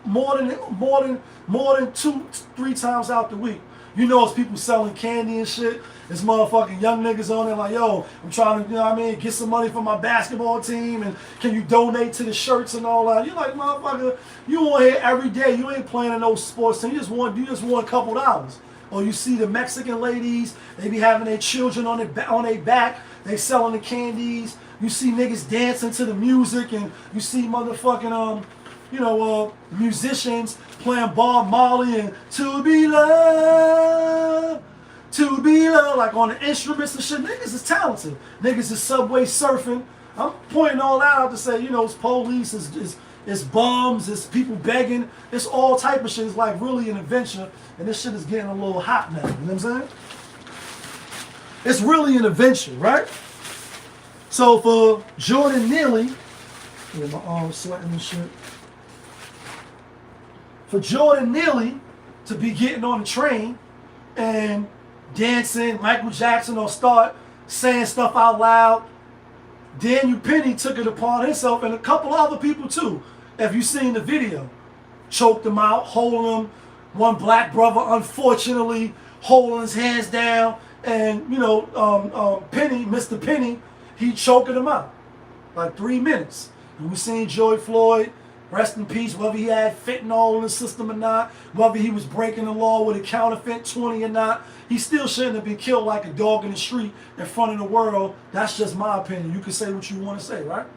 more than 2-3 times out the week, it's people selling candy and shit. There's motherfucking young niggas on there like, yo, I'm trying to, get some money for my basketball team and can you donate to the shirts and all that. You're like, motherfucker, you on here every day. You ain't playing in no sports team. You just want a couple dollars. Or you see the Mexican ladies, they be having their children on their back. They selling the candies. You see niggas dancing to the music and you see motherfucking, musicians playing Bob Marley and To Be Loved, like on the instruments and shit. Niggas is talented. Niggas is subway surfing. I'm pointing all that out to say, it's police, it's bums, it's people begging, it's all type of shit. It's like really an adventure, and this shit is getting a little hot now. You know what I'm saying? It's really an adventure, right? So for Jordan Neely, my arms sweating and shit. For Jordan Neely to be getting on the train and dancing, Michael Jackson, or start saying stuff out loud, Daniel Penny took it upon himself, and a couple other people too. If you've seen the video, choked him out, holding him. One black brother, unfortunately, holding his hands down, and Penny, Mr. Penny, he choking him out like 3 minutes. And we seen George Floyd rest in peace, whether he had fentanyl in the system or not, whether he was breaking the law with a counterfeit 20 or not, he still shouldn't have been killed like a dog in the street in front of the world. That's just my opinion. You can say what you want to say, right?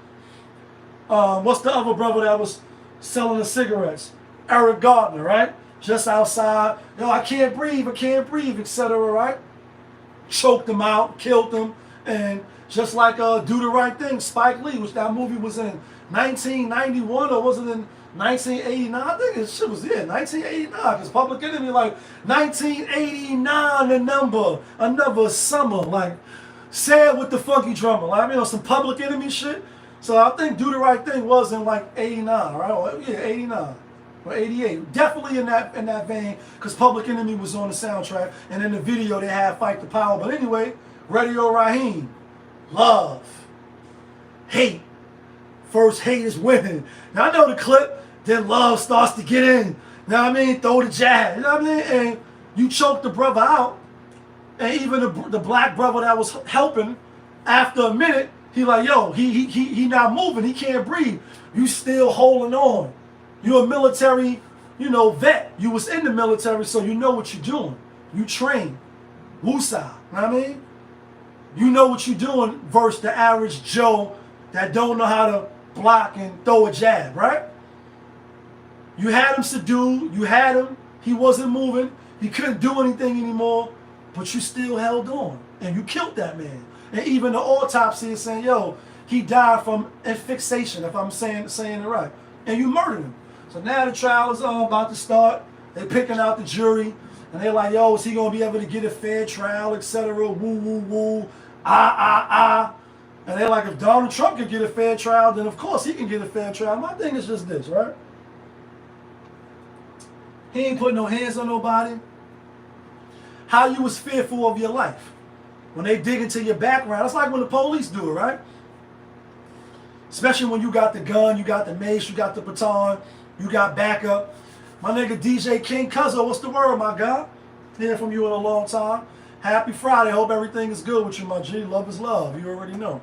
What's the other brother that was selling the cigarettes? Eric Gardner, right? Just outside. Yo, I can't breathe, etc., right? Choked him out, killed him, and just like Do the Right Thing, Spike Lee, which that movie was in 1991 or was it in 1989? I think it shit was 1989, because Public Enemy, like 1989, the number, another summer, like sad with the funky drummer, like, I mean, on some Public Enemy shit. So I think Do the Right Thing was in like 89, right? Or, yeah, 89 or 88. Definitely in that vein, because Public Enemy was on the soundtrack, and in the video they had Fight the Power. But anyway, Radio Raheem, love, hate. First hate is winning. Now I know the clip, then love starts to get in. You know what I mean? Throw the jab. You know what I mean? And you choke the brother out. And even the black brother that was helping, after a minute, he like, yo, he not moving. He can't breathe. You still holding on. You're a military, vet. You was in the military, so you know what you're doing. You train. Woosah. You know what I mean? You know what you're doing versus the average Joe that don't know how to block and throw a jab, right? You had him subdued. You had him. He wasn't moving. He couldn't do anything anymore, but you still held on. And you killed that man. And even the autopsy is saying, yo, he died from asphyxiation, if I'm saying it right. And you murdered him. So now the trial is about to start. They're picking out the jury. And they're like, yo, is he going to be able to get a fair trial, etc. Woo, woo, woo. And they're like, if Donald Trump could get a fair trial, then of course he can get a fair trial. My thing is just this, right? He ain't putting no hands on nobody. How you was fearful of your life. When they dig into your background, it's like when the police do it, right? Especially when you got the gun, you got the mace, you got the baton, you got backup. My nigga DJ King Cuzzo, what's the word, my guy? Hear from you in a long time. Happy Friday. Hope everything is good with you, my G. Love is love. You already know.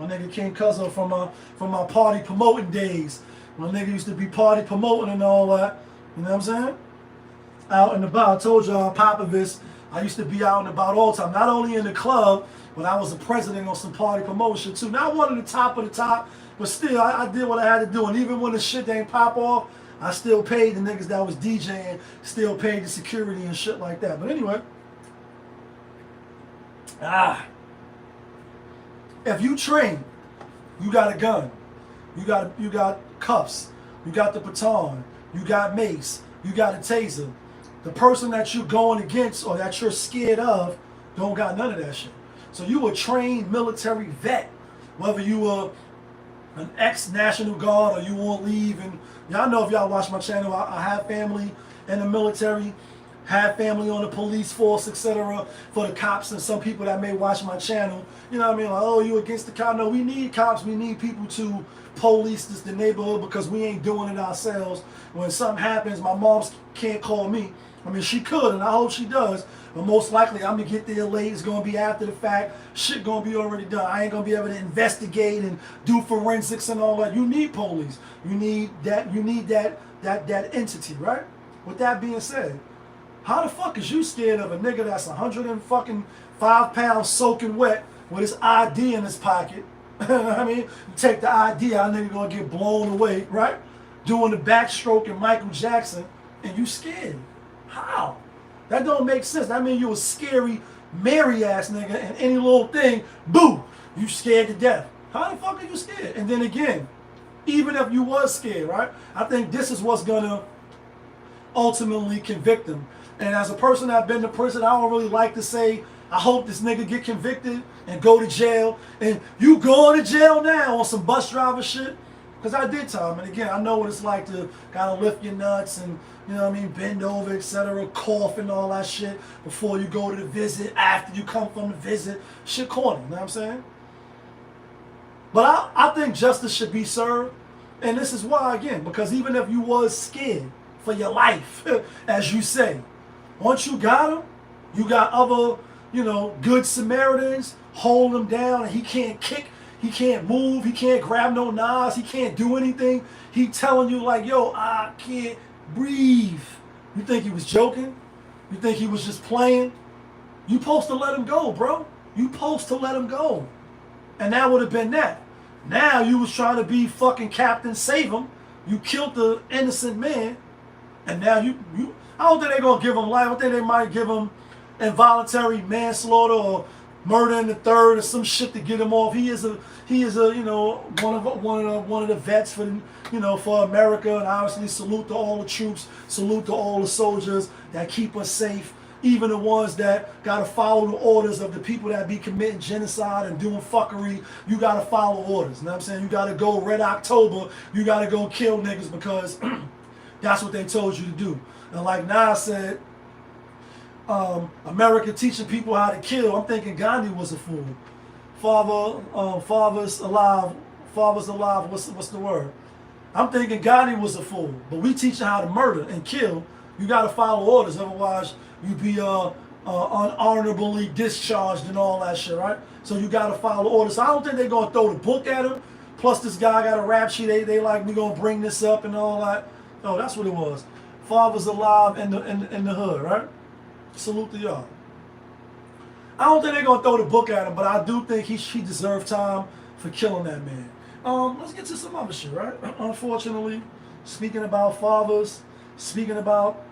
My nigga King Cuzzo from my party promoting days. My nigga used to be party promoting and all that. You know what I'm saying? Out and about. I told y'all, Popovich, I used to be out and about all the time. Not only in the club, but I was the president on some party promotion too. Not one of the top, but still, I did what I had to do. And even when the shit didn't pop off, I still paid the niggas that was DJing, still paid the security and shit like that. But anyway, if you train, you got a gun, you got cuffs, you got the baton, you got mace, you got a taser. The person that you're going against or that you're scared of don't got none of that shit. So you a trained military vet, whether you were an ex-National Guard or you on leave. And y'all know, if y'all watch my channel, I have family in the military, have family on the police force, etc. For the cops and some people that may watch my channel. You know what I mean? Like, oh, you against the cop? No, we need cops. We need people to police the neighborhood because we ain't doing it ourselves. When something happens, my mom can't call me. I mean, she could, and I hope she does. But most likely, I'm going to get there late. It's going to be after the fact. Shit going to be already done. I ain't going to be able to investigate and do forensics and all that. You need police. You need that. You need that entity, right? With that being said, how the fuck is you scared of a nigga that's 105 pounds soaking wet with his ID in his pocket? I mean, you take the ID out, nigga gonna get blown away, right? Doing the backstroke in Michael Jackson, and you scared. How? That don't make sense. That means you a scary, merry ass nigga, and any little thing, boo, you scared to death. How the fuck are you scared? And then again, even if you was scared, right? I think this is what's gonna ultimately convict him. And as a person that's been to prison, I don't really like to say, I hope this nigga get convicted and go to jail. And you going to jail now on some bus driver shit? Because I did time. And again, I know what it's like to kind of lift your nuts and, you know what I mean, bend over, etc., cough and all that shit before you go to the visit, after you come from the visit. Shit corny, you know what I'm saying? But I think justice should be served. And this is why, again, because even if you was scared for your life, as you say, once you got him, you got other, good Samaritans hold him down, and he can't kick He can't move. He can't grab no knives. He can't do anything. He telling you like, yo, I can't breathe. You think he was joking? You think he was just playing? You supposed to let him go, bro. You supposed to let him go. And that would have been that. Now you was trying to be fucking Captain Save him. You killed the innocent man. And now you I don't think they're going to give him life. I think they might give him involuntary manslaughter or murder in the third or some shit to get him off. He is a you know, one of the vets for, you know, for America, and obviously salute to all the troops, salute to all the soldiers that keep us safe, even the ones that got to follow the orders of the people that be committing genocide and doing fuckery. You got to follow orders. You know what I'm saying? You got to go Red October. You got to go kill niggas because that's what they told you to do. And like Nas said, America teaching people how to kill. I'm thinking Gandhi was a fool. Father's alive. What's the word? I'm thinking Gandhi was a fool. But we teaching how to murder and kill. You got to follow orders, otherwise you be unhonorably discharged and all that shit, right? So you got to follow orders. So I don't think they're gonna throw the book at him. Plus this guy got a rap sheet. They like, we gonna bring this up and all that. Oh, that's what it was. Father's alive in the hood, right? Salute to y'all. I don't think they're gonna throw the book at him, but I do think he deserved time for killing that man. Let's get to some other shit, right? Unfortunately, speaking about fathers, speaking about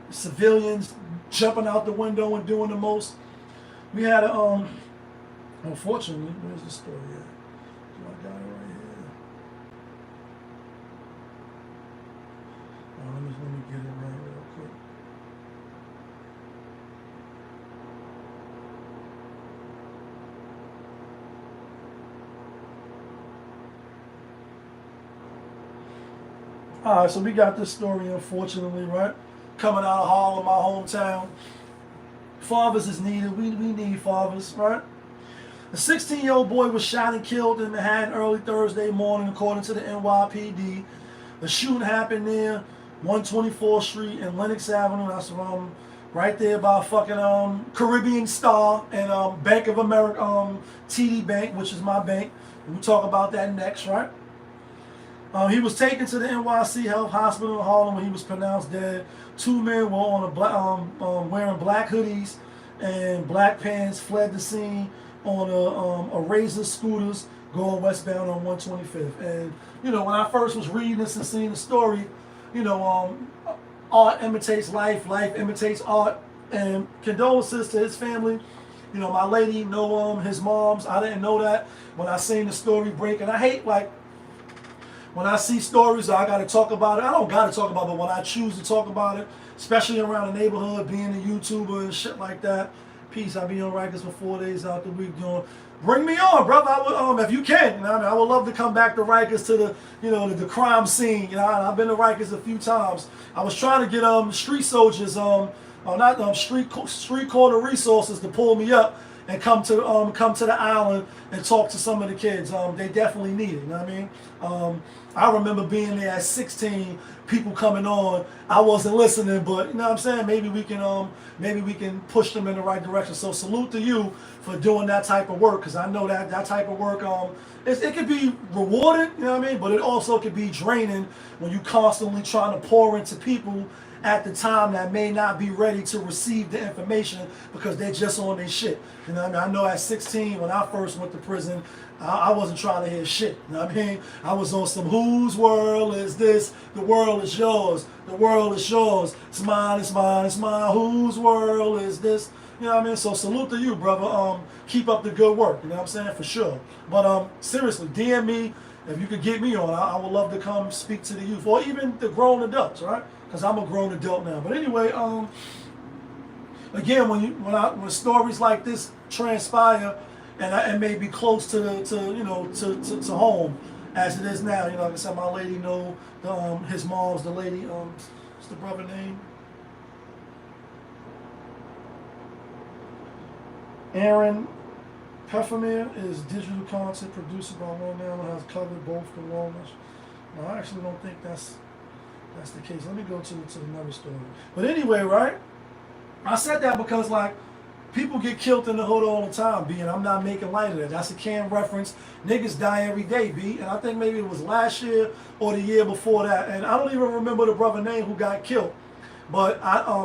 civilians jumping out the window and doing the most, we had a unfortunately, where's the story at? I got it right here. Let me get it right real quick. All right, so we got this story, unfortunately, right? Coming out of Harlem, my hometown. Fathers is needed. We need fathers, right? A 16-year-old boy was shot and killed in Manhattan early Thursday morning, according to the NYPD. The shooting happened near 124th Street and Lenox Avenue. That's right there by fucking Caribbean Star and Bank of America, TD Bank, which is my bank. We'll talk about that next, right? He was taken to the NYC Health Hospital in Harlem when he was pronounced dead. Two men were on a wearing black hoodies and black pants, fled the scene on a Razor scooters going westbound on 125th. And, you know, when I first was reading this and seeing the story, you know, art imitates life, life imitates art. And condolences to his family. You know, my lady know his moms. I didn't know that when I seen the story break. And I hate, like, when I see stories, I got to talk about it. I don't got to talk about it, but when I choose to talk about it, especially around the neighborhood, being a YouTuber and shit like that, peace. I be on Rikers for 4 days out the week doing. Bring me on, brother. I would, if you can. You know, I would love to come back to Rikers to the, you know, the crime scene. You know, I've been to Rikers a few times. I was trying to get street soldiers, street corner resources to pull me up and come to the island and talk to some of the kids. They definitely need it. You know what I mean? I remember being there at 16, people coming on. I wasn't listening, but you know what I'm saying? Maybe we can push them in the right direction. So salute to you for doing that type of work, because I know that type of work, it could be rewarding, you know what I mean? But it also could be draining when you constantly trying to pour into people at the time that may not be ready to receive the information because they're just on their shit. You know what I mean? I know at 16, when I first went to prison, I wasn't trying to hear shit. You know what I mean? I was on some, whose world is this? The world is yours. The world is yours. It's mine, it's mine, it's mine. Whose world is this? You know what I mean? So salute to you, brother. Keep up the good work. You know what I'm saying? For sure. But seriously, DM me. If you could get me on, I would love to come speak to the youth, or even the grown adults, right? Because I'm a grown adult now. But anyway, again, when stories like this transpire, and may be close to home as it is now. You know, like I said, my lady know his mom's the lady. What's the brother name? Aaron Peffermere is digital content producer by Long Island, has covered both the wellness. No, I actually don't think that's the case. Let me go to another story. But anyway, right? I said that because, like, people get killed in the hood all the time, B, and I'm not making light of that. That's a canned reference. Niggas die every day, B, and I think maybe it was last year or the year before that, and I don't even remember the brother name who got killed. But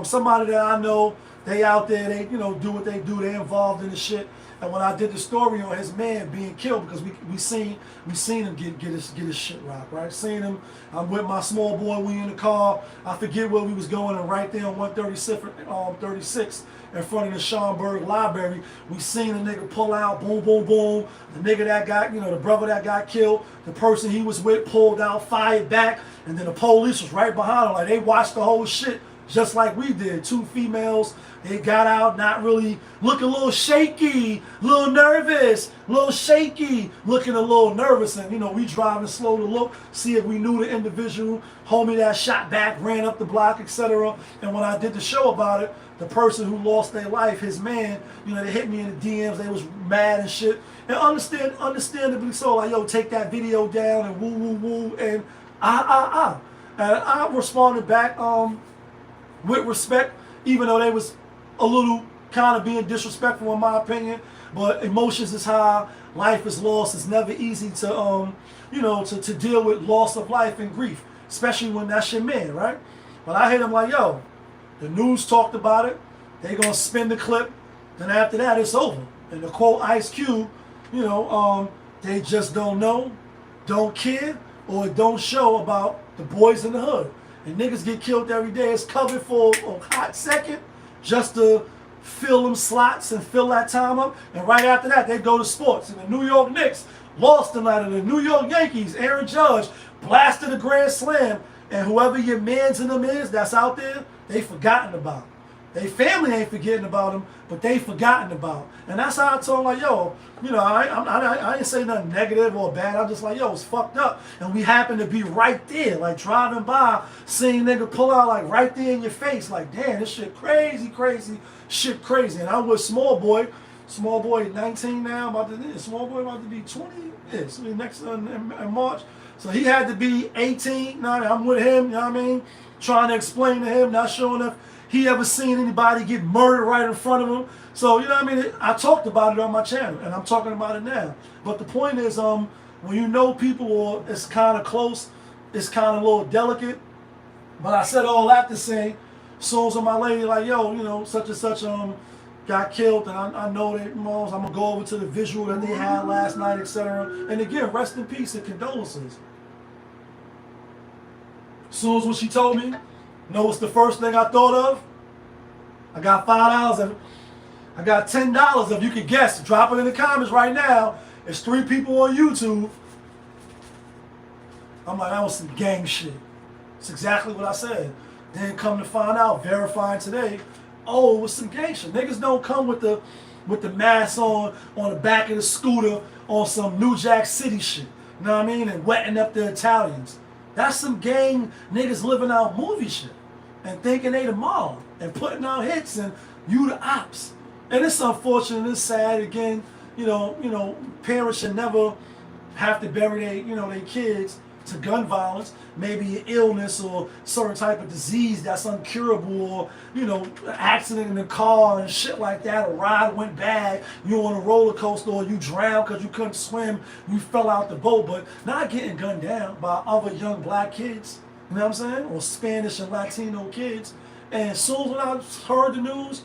somebody that I know, they out there, they do what they do, they involved in the shit. And when I did the story on his man being killed, because we seen him get his shit rocked, right? Seen him. I'm with my small boy. We in the car. I forget where we was going, and right there on 136 in front of the Schomburg Library, we seen a nigga pull out, boom, boom, boom. The nigga that got, the brother that got killed, the person he was with pulled out, fired back, and then the police was right behind him. Like, they watched the whole shit just like we did. Two females, they got out, not really looking a little shaky, a little nervous, a little shaky, looking a little nervous. And, we driving slow to look, see if we knew the individual. Homie that shot back, ran up the block, etc. And when I did the show about it, the person who lost their life, his man, they hit me in the DMs, they was mad and shit. And understandably so, like, yo, take that video down and woo, woo, woo, and And I responded back, with respect, even though they was a little kind of being disrespectful in my opinion. But emotions is high, life is lost. It's never easy to to deal with loss of life and grief, especially when that's your man, right? But I hit him like, yo, the news talked about it. They gonna spin the clip, then after that it's over. And to quote Ice Cube, they just don't know, don't care, or don't show about the boys in the hood. And niggas get killed every day. It's covered for a hot second just to fill them slots and fill that time up. And right after that, they go to sports. And the New York Knicks lost tonight. And the New York Yankees, Aaron Judge, blasted a grand slam. And whoever your mans in them is that's out there, they forgotten about. They family ain't forgetting about them, but they forgotten about. And that's how I told them, like, yo, I ain't say nothing negative or bad. I'm just like, yo, it's fucked up. And we happen to be right there, like driving by, seeing nigga pull out like right there in your face. Like, damn, this shit crazy, shit crazy. And I'm with small boy 19 now, small boy about to be 20. Yeah, so next in March. So he had to be 18. Now I'm with him, trying to explain to him, not showing if he ever seen anybody get murdered right in front of him. So, I talked about it on my channel, and I'm talking about it now. But the point is, when you know people or it's kind of close, it's kind of a little delicate. But I said all that to say, as soon as my lady like, yo, such and such got killed, and I know that I'm going to go over to the visual that they had last night, etc. And again, rest in peace and condolences. As soon as when she told me, what's the first thing I thought of? I got $5 and I got $10 if you could guess. Drop it in the comments right now. There's 3 people on YouTube. I'm like, that was some gang shit. It's exactly what I said. Then come to find out, verifying today, oh, it was some gang shit. Niggas don't come with the mask on the back of the scooter on some New Jack City shit. You know what I mean? And wetting up the Italians. That's some gang niggas living out movie shit and thinking they the mob and putting out hits and you the ops. And it's unfortunate, it's sad. Again, parents should never have to bury their kids to gun violence, maybe an illness or certain type of disease that's uncurable, or an accident in the car and shit like that. A ride went bad, you on a roller coaster, or you drowned because you couldn't swim, you fell out the boat, but not getting gunned down by other young black kids, you know what I'm saying, or Spanish and Latino kids. And as soon as I heard the news,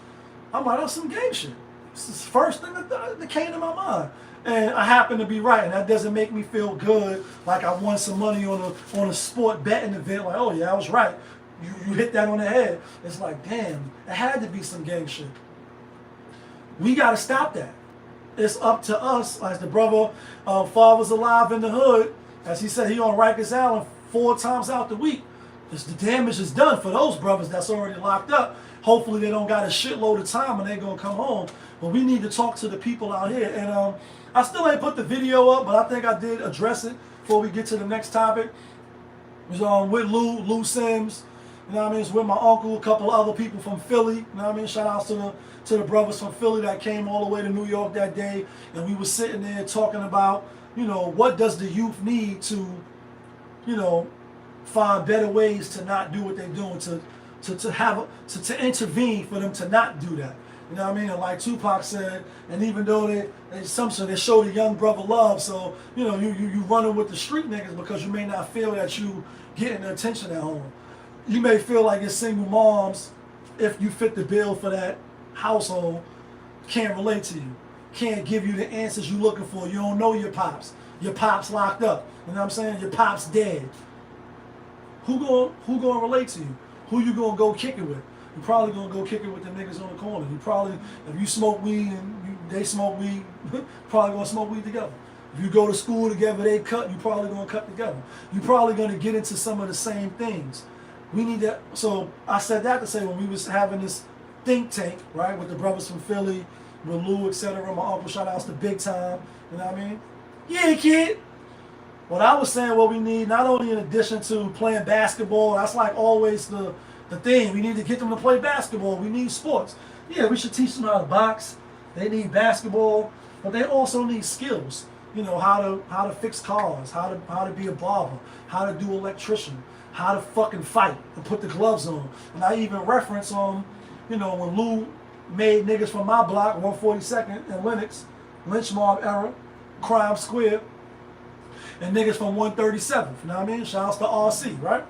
I'm like, that's some gang shit. It's the first thing that came to my mind. And I happen to be right, and that doesn't make me feel good like I won some money on a sport betting event. Like, oh yeah, I was right. You hit that on the head. It's like, damn, it had to be some gang shit. We gotta stop that. It's up to us, as the brother Father's Alive in the Hood, as he said, he on Rikers Island 4 times out the week. The damage is done for those brothers that's already locked up. Hopefully they don't got a shitload of time and they gonna come home. But we need to talk to the people out here. And I still ain't put the video up, but I think I did address it before we get to the next topic. It was with Lou Sims. You know what I mean? It's with my uncle, a couple of other people from Philly. You know what I mean? Shout outs to the brothers from Philly that came all the way to New York that day. And we were sitting there talking about, what does the youth need to, find better ways to not do what they're doing, to intervene for them to not do that. You know what I mean? And like Tupac said, and even though they show the young brother love, so you know you running with the street niggas because you may not feel that you getting the attention at home. You may feel like your single moms, if you fit the bill for that household, can't relate to you, can't give you the answers you looking for. You don't know your pops. Your pops locked up. You know what I'm saying? Your pops dead. Who gonna relate to you? Who you gonna go kick it with? You probably gonna go kick it with the niggas on the corner. You probably, if you smoke weed and they smoke weed, probably gonna smoke weed together. If you go to school together, they cut, you probably gonna cut together. You probably gonna get into some of the same things. We need that. So I said that to say when we was having this think tank, right, with the brothers from Philly, with Lou, etc. My uncle, shout outs to Big Time. You know what I mean? Yeah, kid. What I was saying, what we need, not only in addition to playing basketball, that's like always the thing. We need to get them to play basketball. We need sports. Yeah, we should teach them how to box. They need basketball, but they also need skills. You know, how to fix cars, how to be a barber, how to do electrician, how to fucking fight and put the gloves on. And I even reference you know, when Lou made niggas from my block, 142nd and Lenox, Lynch Mob era, Crime Square, and niggas from 137th. You know what I mean? Shout outs to RC, right?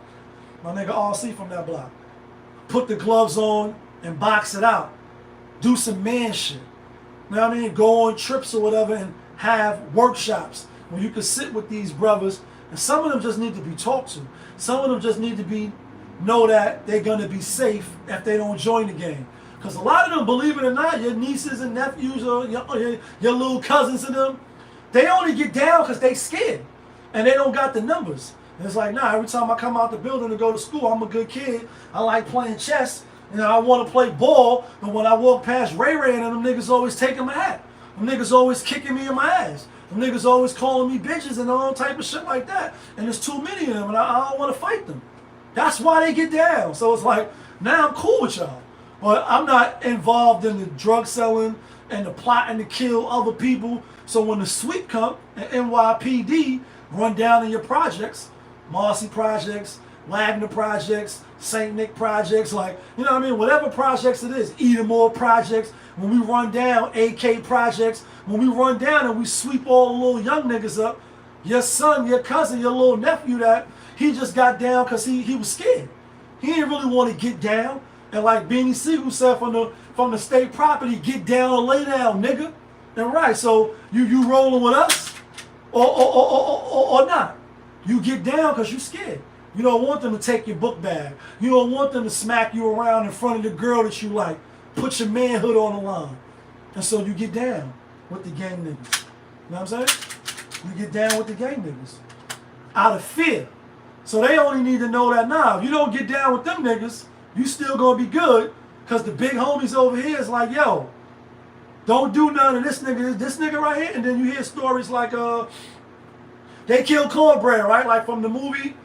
My nigga RC from that block. Put the gloves on and box it out. Do some man shit. You know what I mean? Go on trips or whatever and have workshops where you can sit with these brothers, and some of them just need to be talked to. Some of them just need to know that they're gonna be safe if they don't join the game. Because a lot of them, believe it or not, your nieces and nephews or your little cousins and them, they only get down because they scared and they don't got the numbers. And it's like, nah, every time I come out the building to go to school, I'm a good kid. I like playing chess. You know, I want to play ball. But when I walk past Ray Ray and them niggas always taking my hat. Them niggas always kicking me in my ass. Them niggas always calling me bitches and all type of shit like that. And there's too many of them and I don't want to fight them. That's why they get down. So it's like, now I'm cool with y'all. But I'm not involved in the drug selling and the plotting to kill other people. So when the sweep come and NYPD run down in your projects, Marcy projects, Wagner projects, St. Nick projects, like, you know what I mean? Whatever projects it is, Edenmore projects, when we run down AK projects, when we run down and we sweep all the little young niggas up, your son, your cousin, your little nephew that he just got down because he was scared. He didn't really want to get down. And like Beanie Siegel said from the state property, get down or lay down, nigga. And right, so you rolling with us or not. You get down because you scared. You don't want them to take your book bag. You don't want them to smack you around in front of the girl that you like. Put your manhood on the line. And so you get down with the gang niggas. You know what I'm saying? You get down with the gang niggas. Out of fear. So they only need to know that now. If you don't get down with them niggas, you still gonna be good. Because the big homies over here is like, yo, don't do none of this nigga right here. And then you hear stories like, they killed Cornbread, right? Like from the movie.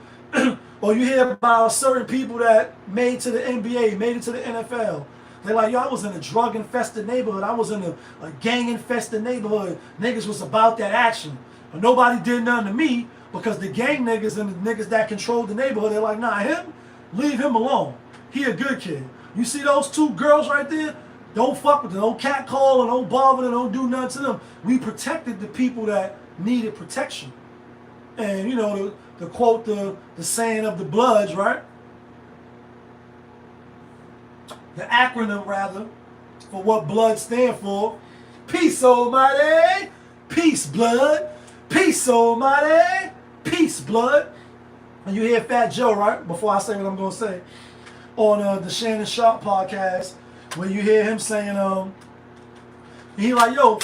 Or you hear about certain people that made to the NBA, made it to the NFL. They're like, yo, I was in a drug-infested neighborhood. I was in a gang-infested neighborhood. Niggas was about that action. But nobody did nothing to me because the gang niggas and the niggas that controlled the neighborhood, they're like, nah, leave him alone. He a good kid. You see those two girls right there? Don't fuck with them. Don't catcall and don't bother them. Don't do nothing to them. We protected the people that needed protection. And, you know, to quote the saying of the Bloods, right? The acronym, rather, for what Blood stand for. Peace, almighty. Peace, blood. Peace, almighty. Peace, blood. And you hear Fat Joe, right? Before I say what I'm going to say. On the Shannon Sharp podcast, where you hear him saying, he like, yo,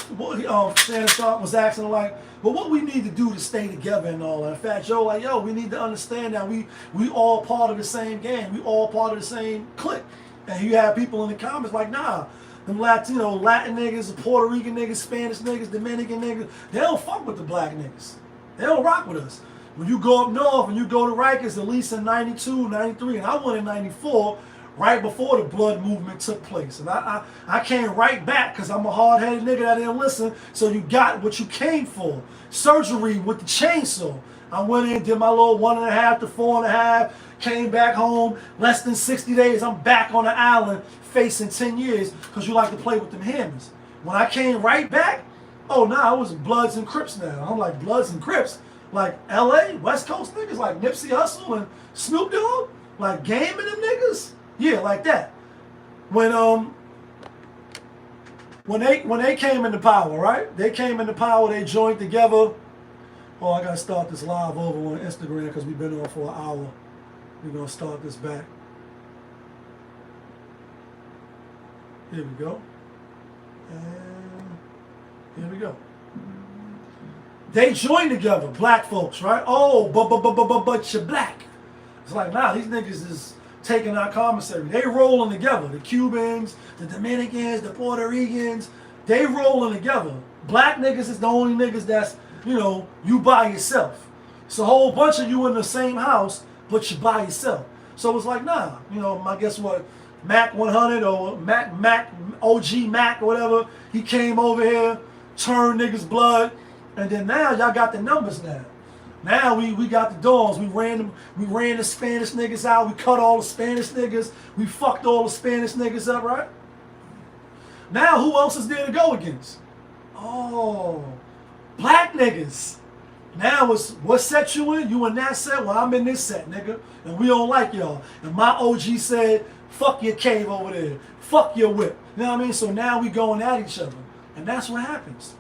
Shannon Sharp was asking like, but what we need to do to stay together and all that. In fact, Joe like, yo, we need to understand that we all part of the same gang. We all part of the same clique. And you have people in the comments like, nah, them Latin niggas, Puerto Rican niggas, Spanish niggas, Dominican niggas, they don't fuck with the black niggas. They don't rock with us. When you go up north and you go to Rikers, at least in 92, 93, and I went in 94, right before the blood movement took place. And I came right back because I'm a hard-headed nigga that didn't listen, so you got what you came for. Surgery with the chainsaw. I went in, did my little 1.5 to 4.5, came back home, less than 60 days, I'm back on the island facing 10 years because you like to play with them hammers. When I came right back, oh, nah, it was Bloods and Crips now. I'm like, Bloods and Crips? Like LA, West Coast niggas, like Nipsey Hussle and Snoop Dogg? Like Game and them niggas? Yeah, like that. When they came into power, right? They came into power, they joined together. Oh, I gotta start this live over on Instagram because we've been on for an hour. We're gonna start this back. Here we go. And here we go. They joined together, black folks, right? Oh, but you're black. It's like, nah, these niggas is taking our commissary. They rolling together. The Cubans, the Dominicans, the Puerto Ricans, they rolling together. Black niggas is the only niggas that's, you by yourself. It's a whole bunch of you in the same house, but you by yourself. So it's like, nah, I guess what, Mac 100 or Mac, OG Mac or whatever, he came over here, turned niggas blood, and then now y'all got the numbers now. Now we got the dogs. We ran the Spanish niggas out. We cut all the Spanish niggas. We fucked all the Spanish niggas up, right? Now who else is there to go against? Oh, black niggas. Now what set you in? You in that set? Well, I'm in this set, nigga. And we don't like y'all. And my OG said, fuck your cave over there. Fuck your whip. You know what I mean? So now we going at each other. And that's what happens.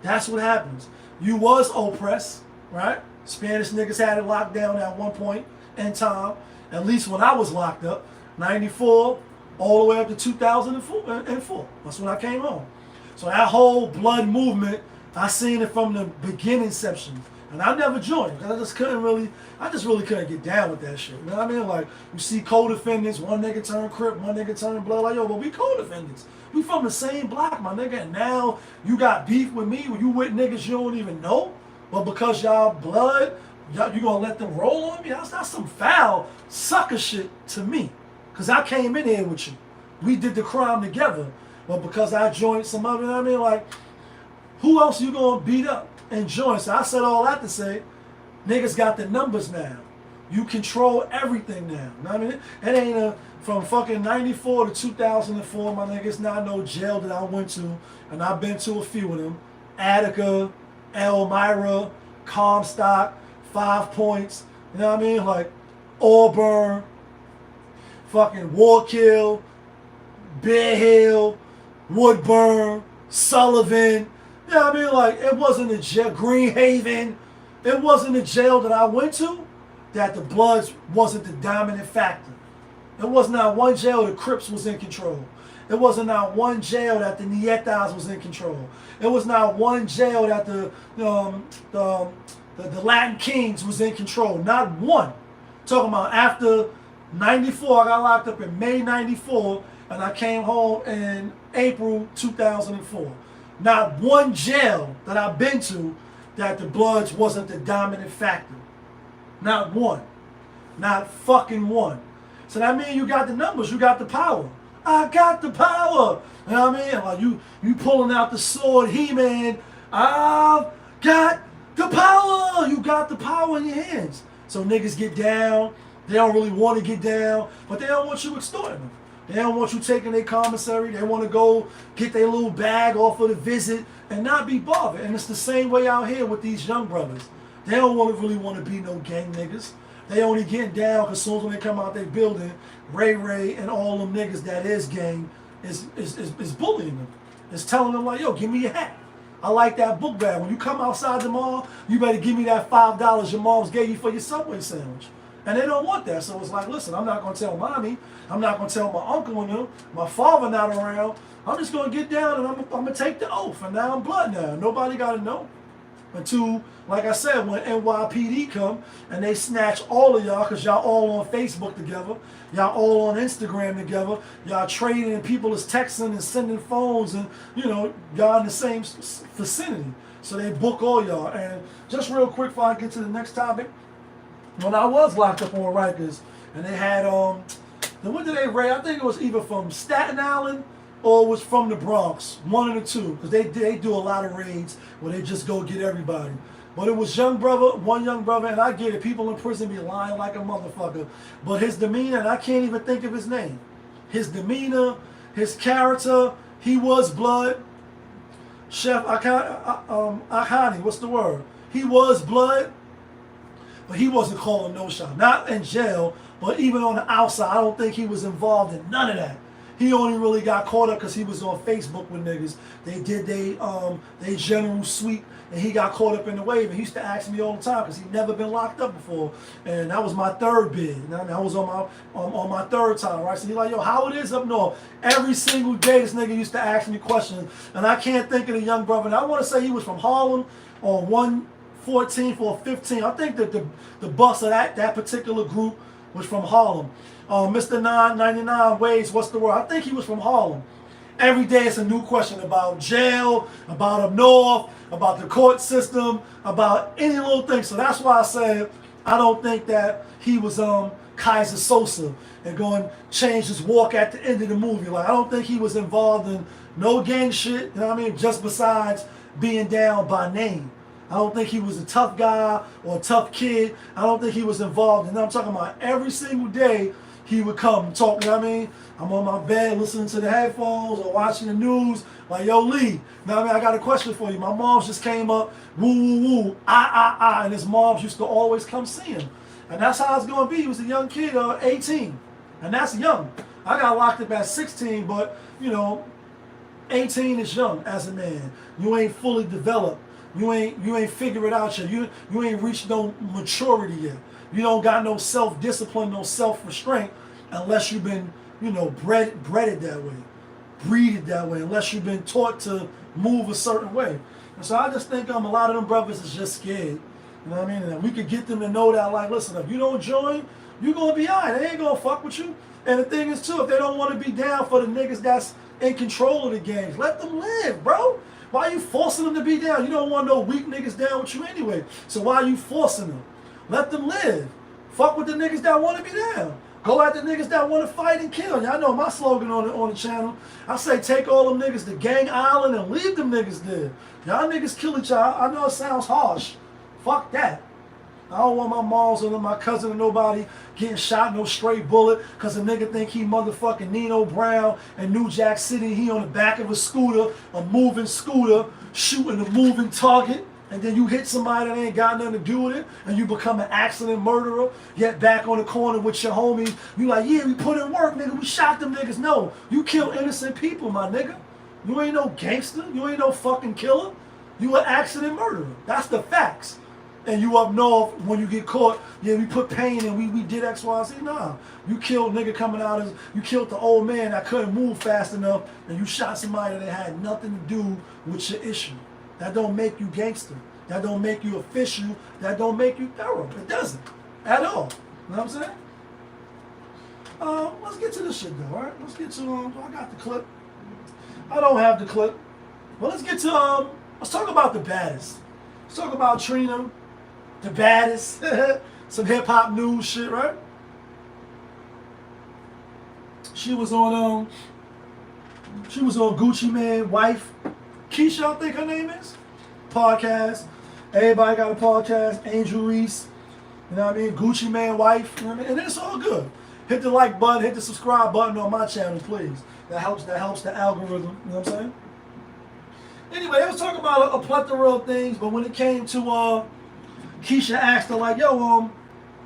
That's what happens. You was oppressed, right? Spanish niggas had it locked down at one point in time. At least when I was locked up. 94 all the way up to 2004. That's when I came home. So that whole blood movement, I seen it from the beginning inception. And I never joined. I just really couldn't get down with that shit. You know what I mean? Like, you see co-defendants, one nigga turn Crip, one nigga turn Blood. Like, yo, but we co-defendants. We from the same block, my nigga. And now you got beef with me, you with niggas you don't even know. But because y'all blood, you gonna let them roll on me? That's some foul sucker shit to me. Because I came in here with you. We did the crime together. But because I joined some other, you know what I mean? Like, who else you gonna beat up and join? So I said all that to say, niggas got the numbers now. You control everything now. You know what I mean? It ain't from fucking 94 to 2004, my nigga. It's not no jail that I went to. And I've been to a few of them. Attica, Elmira, Comstock, 5 Points, you know what I mean? Like Auburn, fucking Warkill, Bear Hill, Woodburn, Sullivan, you know what I mean? Like, it wasn't a jail, Greenhaven, it wasn't a jail that I went to that the Bloods wasn't the dominant factor. It was not one jail the Crips was in control. It wasn't not one jail that the NiTe was in control. It was not one jail that the Latin Kings was in control. Not one. Talking about after 94, I got locked up in May 94, and I came home in April 2004. Not one jail that I've been to that the Bloods wasn't the dominant factor. Not one. Not fucking one. So that means you got the numbers, you got the power. I got the power. You know what I mean? Like you pulling out the sword, He-Man. I've got the power. You got the power in your hands. So niggas get down. They don't really want to get down, but they don't want you extorting them. They don't want you taking their commissary. They want to go get their little bag off of the visit and not be bothered. And it's the same way out here with these young brothers. They don't really want to be no gang niggas. They only get down because as soon as when they come out their building, Ray and all them niggas that is gang is bullying them. It's telling them like, yo, give me your hat. I like that book bag. When you come outside the mall, you better give me that $5 your mom's gave you for your Subway sandwich. And they don't want that. So it's like, listen, I'm not going to tell mommy. I'm not going to tell my uncle and them. My father not around. I'm just going to get down and I'm going to take the oath. And now I'm blood now. Nobody got to know. Until, like I said, when NYPD come and they snatch all of y'all because y'all all on Facebook together, y'all all on Instagram together, y'all trading and people is texting and sending phones and, y'all in the same vicinity. So they book all y'all. And just real quick before I get to the next topic, when I was locked up on Rikers and they had, what did they raid? I think it was either from Staten Island or it was from the Bronx, one of the two, because they do a lot of raids where they just go get everybody. But it was one young brother, and I get it. People in prison be lying like a motherfucker. But his demeanor, and I can't even think of his name. His demeanor, his character, he was blood. Chef Akani, what's the word? He was blood, but he wasn't calling no shot. Not in jail, but even on the outside, I don't think he was involved in none of that. He only really got caught up because he was on Facebook with niggas. They did they general sweep, and he got caught up in the wave. And he used to ask me all the time because he'd never been locked up before. And that was my third bid. That was on my third time, right? So he's like, yo, how it is up north? Every single day this nigga used to ask me questions. And I can't think of the young brother. And I want to say he was from Harlem on 114th or 15. I think that the bus of that particular group was from Harlem. Mr. 999 Ways, what's the word? I think he was from Harlem. Every day it's a new question about jail, about up north, about the court system, about any little thing. So that's why I said I don't think that he was Kaiser Sosa and going to change his walk at the end of the movie. Like, I don't think he was involved in no gang shit, you know what I mean? Just besides being down by name. I don't think he was a tough guy or a tough kid. I don't think he was involved. And I'm talking about every single day he would come and talk, you know what I mean? I'm on my bed listening to the headphones or watching the news. Like, yo, Lee, you know what I mean? I got a question for you. My mom's just came up, woo, woo, woo, and his moms used to always come see him. And that's how it's going to be. He was a young kid, 18. And that's young. I got locked up at 16, but, 18 is young as a man. You ain't fully developed. You ain't figure it out yet. You ain't reached no maturity yet. You don't got no self-discipline, no self-restraint, unless you've been, breaded that way, breeded that way, unless you've been taught to move a certain way. And so I just think a lot of them brothers is just scared. You know what I mean? And we could get them to know that, like, listen, if you don't join, you're going to be all right. They ain't going to fuck with you. And the thing is, too, if they don't want to be down for the niggas that's in control of the games, let them live, bro. Why are you forcing them to be down? You don't want no weak niggas down with you anyway. So why are you forcing them? Let them live. Fuck with the niggas that want to be down. Go at the niggas that want to fight and kill. Y'all know my slogan on the channel. I say take all them niggas to Gang Island and leave them niggas there. Y'all niggas kill each other. I know it sounds harsh. Fuck that. I don't want my moms or my cousin or nobody getting shot, no straight bullet, because a nigga think he motherfucking Nino Brown in New Jack City. He on the back of a scooter, a moving scooter, shooting a moving target, and then you hit somebody that ain't got nothing to do with it, and you become an accident murderer, yet back on the corner with your homies, you like, yeah, we put in work, nigga, we shot them niggas. No, you kill innocent people, my nigga. You ain't no gangster. You ain't no fucking killer. You an accident murderer. That's the facts. And you up north, when you get caught, yeah, we put pain and we did X, Y, Z. Nah, you killed nigga coming out as, you killed the old man that couldn't move fast enough, and you shot somebody that had nothing to do with your issue. That don't make you gangster. That don't make you official. That don't make you thorough. It doesn't. At all. You know what I'm saying? Let's get to this shit though, alright? Let's get to, I got the clip. I don't have the clip. But let's get to, let's talk about the baddest. Let's talk about Trina. The baddest. Some hip-hop news shit, right? She was on Gucci Mane wife, Keisha, I think her name is. Podcast. Everybody got a podcast. Angel Reese. You know what I mean? Gucci Mane wife. You know what I mean? And it's all good. Hit the like button, hit the subscribe button on my channel, please. That helps the algorithm. You know what I'm saying? Anyway, I was talking about a plethora of things, but when it came to Keisha asked her, like, yo,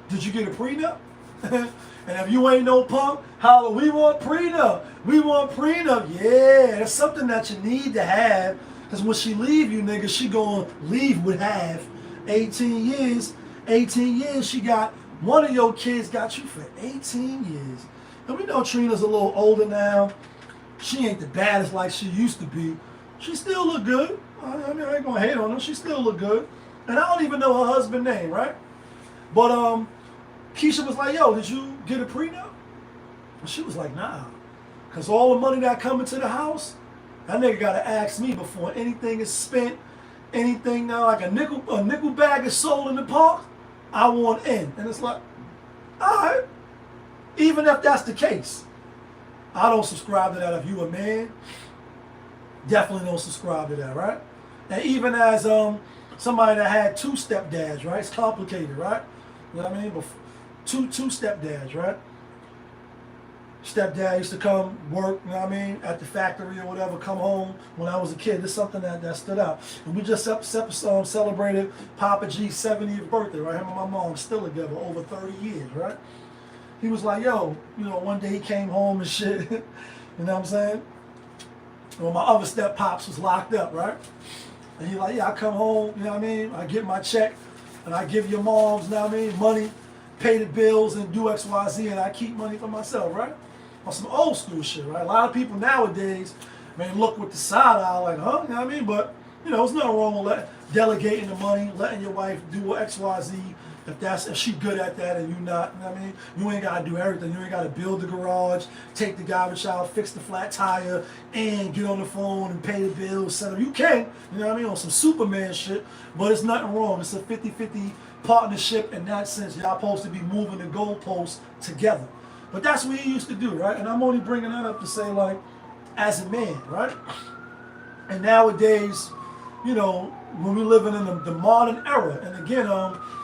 did you get a prenup? And if you ain't no punk, holla, we want prenup. We want prenup. Yeah, that's something that you need to have. Because when she leave you, nigga, she gonna leave with half. 18 years. 18 years, she got, one of your kids got you for 18 years. And we know Trina's a little older now. She ain't the baddest like she used to be. She still look good. I mean, I ain't gonna hate on her. She still look good. And I don't even know her husband's name, right? But Keisha was like, yo, did you get a prenup? And she was like, nah. Because all the money that come into the house, that nigga got to ask me before anything is spent, anything now, like a nickel bag is sold in the park, I want in. And it's like, all right. Even if that's the case, I don't subscribe to that. If you a man, definitely don't subscribe to that, right? And even as somebody that had two stepdads, right? It's complicated, right? You know what I mean? But two stepdads, right? Stepdad used to come work, you know what I mean, at the factory or whatever, come home when I was a kid. It's something that stood out. And we just celebrated Papa G's 70th birthday, right? Him and my mom still together over 30 years, right? He was like, yo, you know, one day he came home and shit, you know what I'm saying? Well, my other step pops was locked up, right? And he like, yeah, I come home, you know what I mean? I get my check and I give your moms, you know what I mean, money, pay the bills and do X, Y, Z, and I keep money for myself, right? On some old school shit, right? A lot of people nowadays, man, look with the side eye like, huh? You know what I mean? But, you know, there's nothing wrong with delegating the money, letting your wife do X, Y, Z. If she good at that and you not, you know what I mean? You ain't gotta do everything. You ain't gotta build the garage, take the garbage out, fix the flat tire, and get on the phone and pay the bills, set up. You can, you know what I mean, on some Superman shit, but it's nothing wrong. It's a 50-50 partnership in that sense. Y'all supposed to be moving the goalposts together. But that's what he used to do, right? And I'm only bringing that up to say, like, as a man, right? And nowadays, you know, when we're living in the modern era, and again,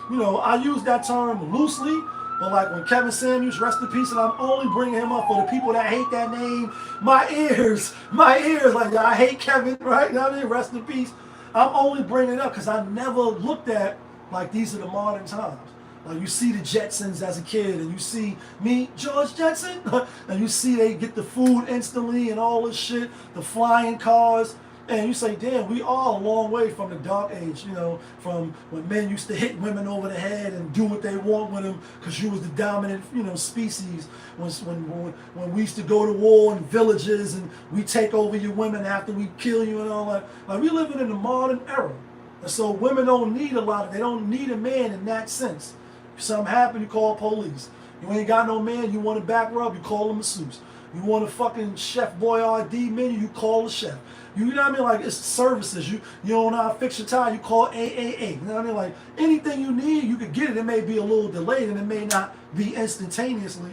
you know, I use that term loosely, but like when Kevin Samuels, rest in peace, and I'm only bringing him up for the people that hate that name, my ears, like, I hate Kevin, right? You know what I mean? Rest in peace. I'm only bringing it up because I never looked at, like, these are the modern times. Like, you see the Jetsons as a kid, and you see me, George Jetson, and you see they get the food instantly and all this shit, the flying cars, and you say, damn, we are a long way from the dark age, you know, from when men used to hit women over the head and do what they want with them because you was the dominant, you know, species. When we used to go to war in villages and we take over your women after we kill you and all that. Like, we living in the modern era. And so women don't need they don't need a man in that sense. If something happen, you call police. You ain't got no man, you want a back rub, you call a masseuse. You want a fucking Chef Boyardee menu, you call a chef. You know what I mean? Like, it's services. You don't know how to fix your tire, you call AAA. You know what I mean? Like, anything you need, you could get it. It may be a little delayed and it may not be instantaneously,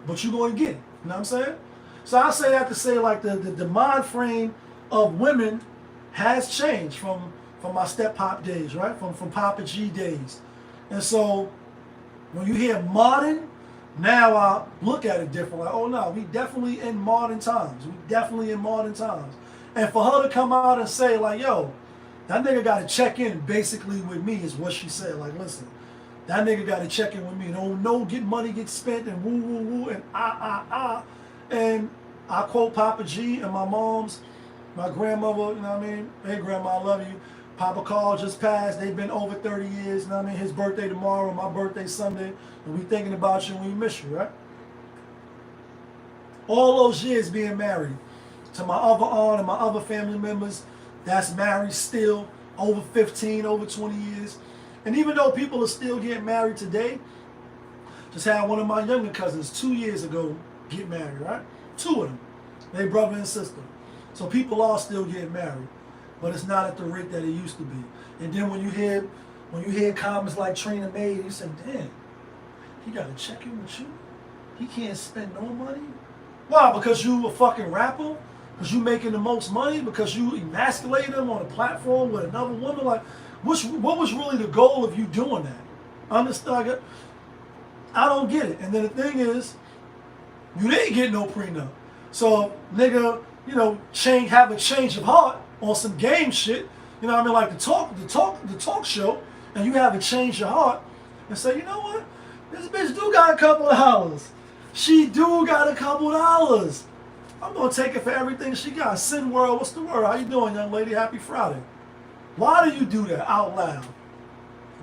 but you're going to get it. You know what I'm saying? So I say that to say, like, the mind frame of women has changed from my step pop days, right? From Papa G days. And so when you hear modern, now I look at it different. Like, oh no, we definitely in modern times. We definitely in modern times. And for her to come out and say, like, yo, that nigga got to check in basically with me is what she said. Like, listen, that nigga got to check in with me. No, get money get spent and woo, woo, woo, and And I quote Papa G and my mom's, my grandmother, you know what I mean? Hey, grandma, I love you. Papa Carl just passed. They've been over 30 years, you know what I mean? His birthday tomorrow, my birthday Sunday. And we thinking about you and we miss you, right? All those years being married. To my other aunt and my other family members that's married still, over 15, over 20 years. And even though people are still getting married today, just had one of my younger cousins 2 years ago get married, right? Two of them. They brother and sister. So people are still getting married. But it's not at the rate that it used to be. And then when you hear comments like Trina made, you say, damn, he got to check in with you? He can't spend no money? Why? Because you a fucking rapper? Because you making the most money? Because you emasculated him on a platform with another woman? Like, what was really the goal of you doing that? Understand? I don't get it. And then the thing is, you didn't get no prenup. So, nigga, you know, have a change of heart on some game shit, you know what I mean, like the talk show, and you have a change of heart and say, you know what, this bitch do got a couple of dollars. She do got a couple of dollars. I'm gonna take it for everything she got. Sin World, what's the word? How you doing, young lady? Happy Friday. Why do you do that out loud?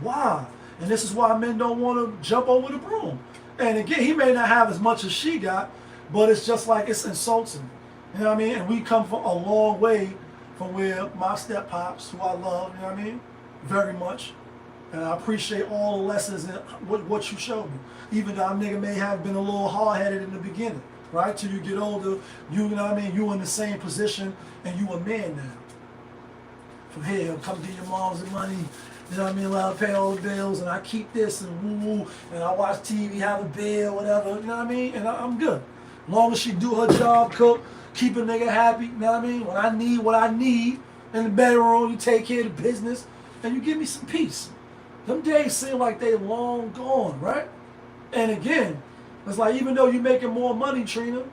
Why? And this is why men don't want to jump over the broom. And again, he may not have as much as she got, but it's just like it's insulting. You know what I mean? And we come from a long way from where my step pops, who I love, you know what I mean, very much. And I appreciate all the lessons and what you showed me. Even though a nigga may have been a little hard-headed in the beginning, right? Till you get older, you know what I mean, you in the same position and you a man now. From here, come get your mom's money, you know what I mean, let her pay all the bills, and I keep this and woo, and I watch TV, have a beer, whatever, you know what I mean, and I'm good. As long as she do her job, cook, keep a nigga happy, you know what I mean? When I need what I need in the bedroom, you take care of the business. and you give me some peace. Them days seem like they long gone, right? And again, it's like, even though you're making more money, Trina,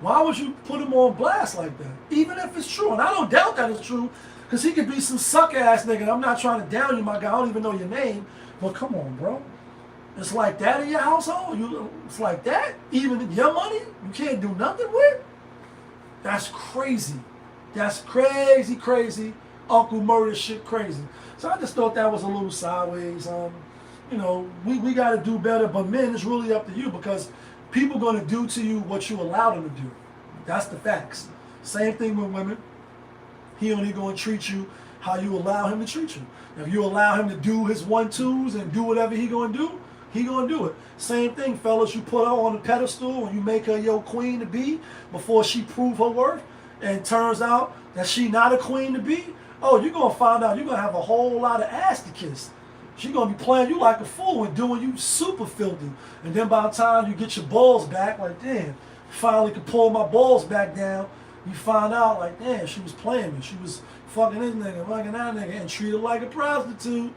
why would you put him on blast like that? Even if it's true. And I don't doubt that it's true, because he could be some suck-ass nigga. I'm not trying to down you, my guy. I don't even know your name. But come on, bro. It's like that in your household? It's like that? Even your money? You can't do nothing with? That's crazy. That's crazy, crazy. Uncle murder shit crazy. So I just thought that was a little sideways. You know, we got to do better. But men, it's really up to you, because people going to do to you what you allow them to do. That's the facts. Same thing with women. He only going to treat you how you allow him to treat you. If you allow him to do his 1-2s and do whatever he going to do, he gonna do it. Same thing, fellas. You put her on the pedestal and you make her your queen to be before she prove her worth, and turns out that she not a queen to be. Oh, you're gonna find out you're gonna have a whole lot of ass to kiss. She gonna be playing you like a fool and doing you super filthy. And then by the time you get your balls back, like, damn, finally could pull my balls back down. You find out, like, damn, she was playing me. She was fucking this nigga, fucking that nigga, and treated like a prostitute.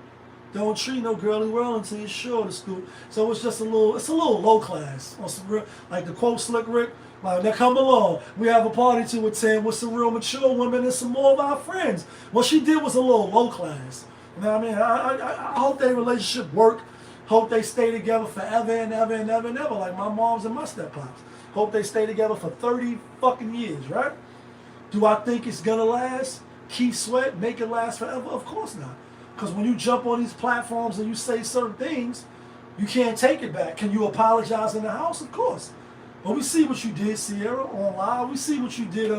Don't treat no girly well until you're sure to school. So it's just a little low class. On some real, like the quote Slick Rick, like, now come along. We have a party to attend with some real mature women and some more of our friends. What she did was a little low class. You know what I mean? I hope their relationship work. Hope they stay together forever and ever and ever and ever, like my moms and my steppops. Hope they stay together for 30 fucking years, right? Do I think it's gonna last? Keith Sweat, make it last forever? Of course not. Because when you jump on these platforms and you say certain things, you can't take it back. Can you apologize in the house? Of course. But we see what you did, Sierra, on live. We see what you did,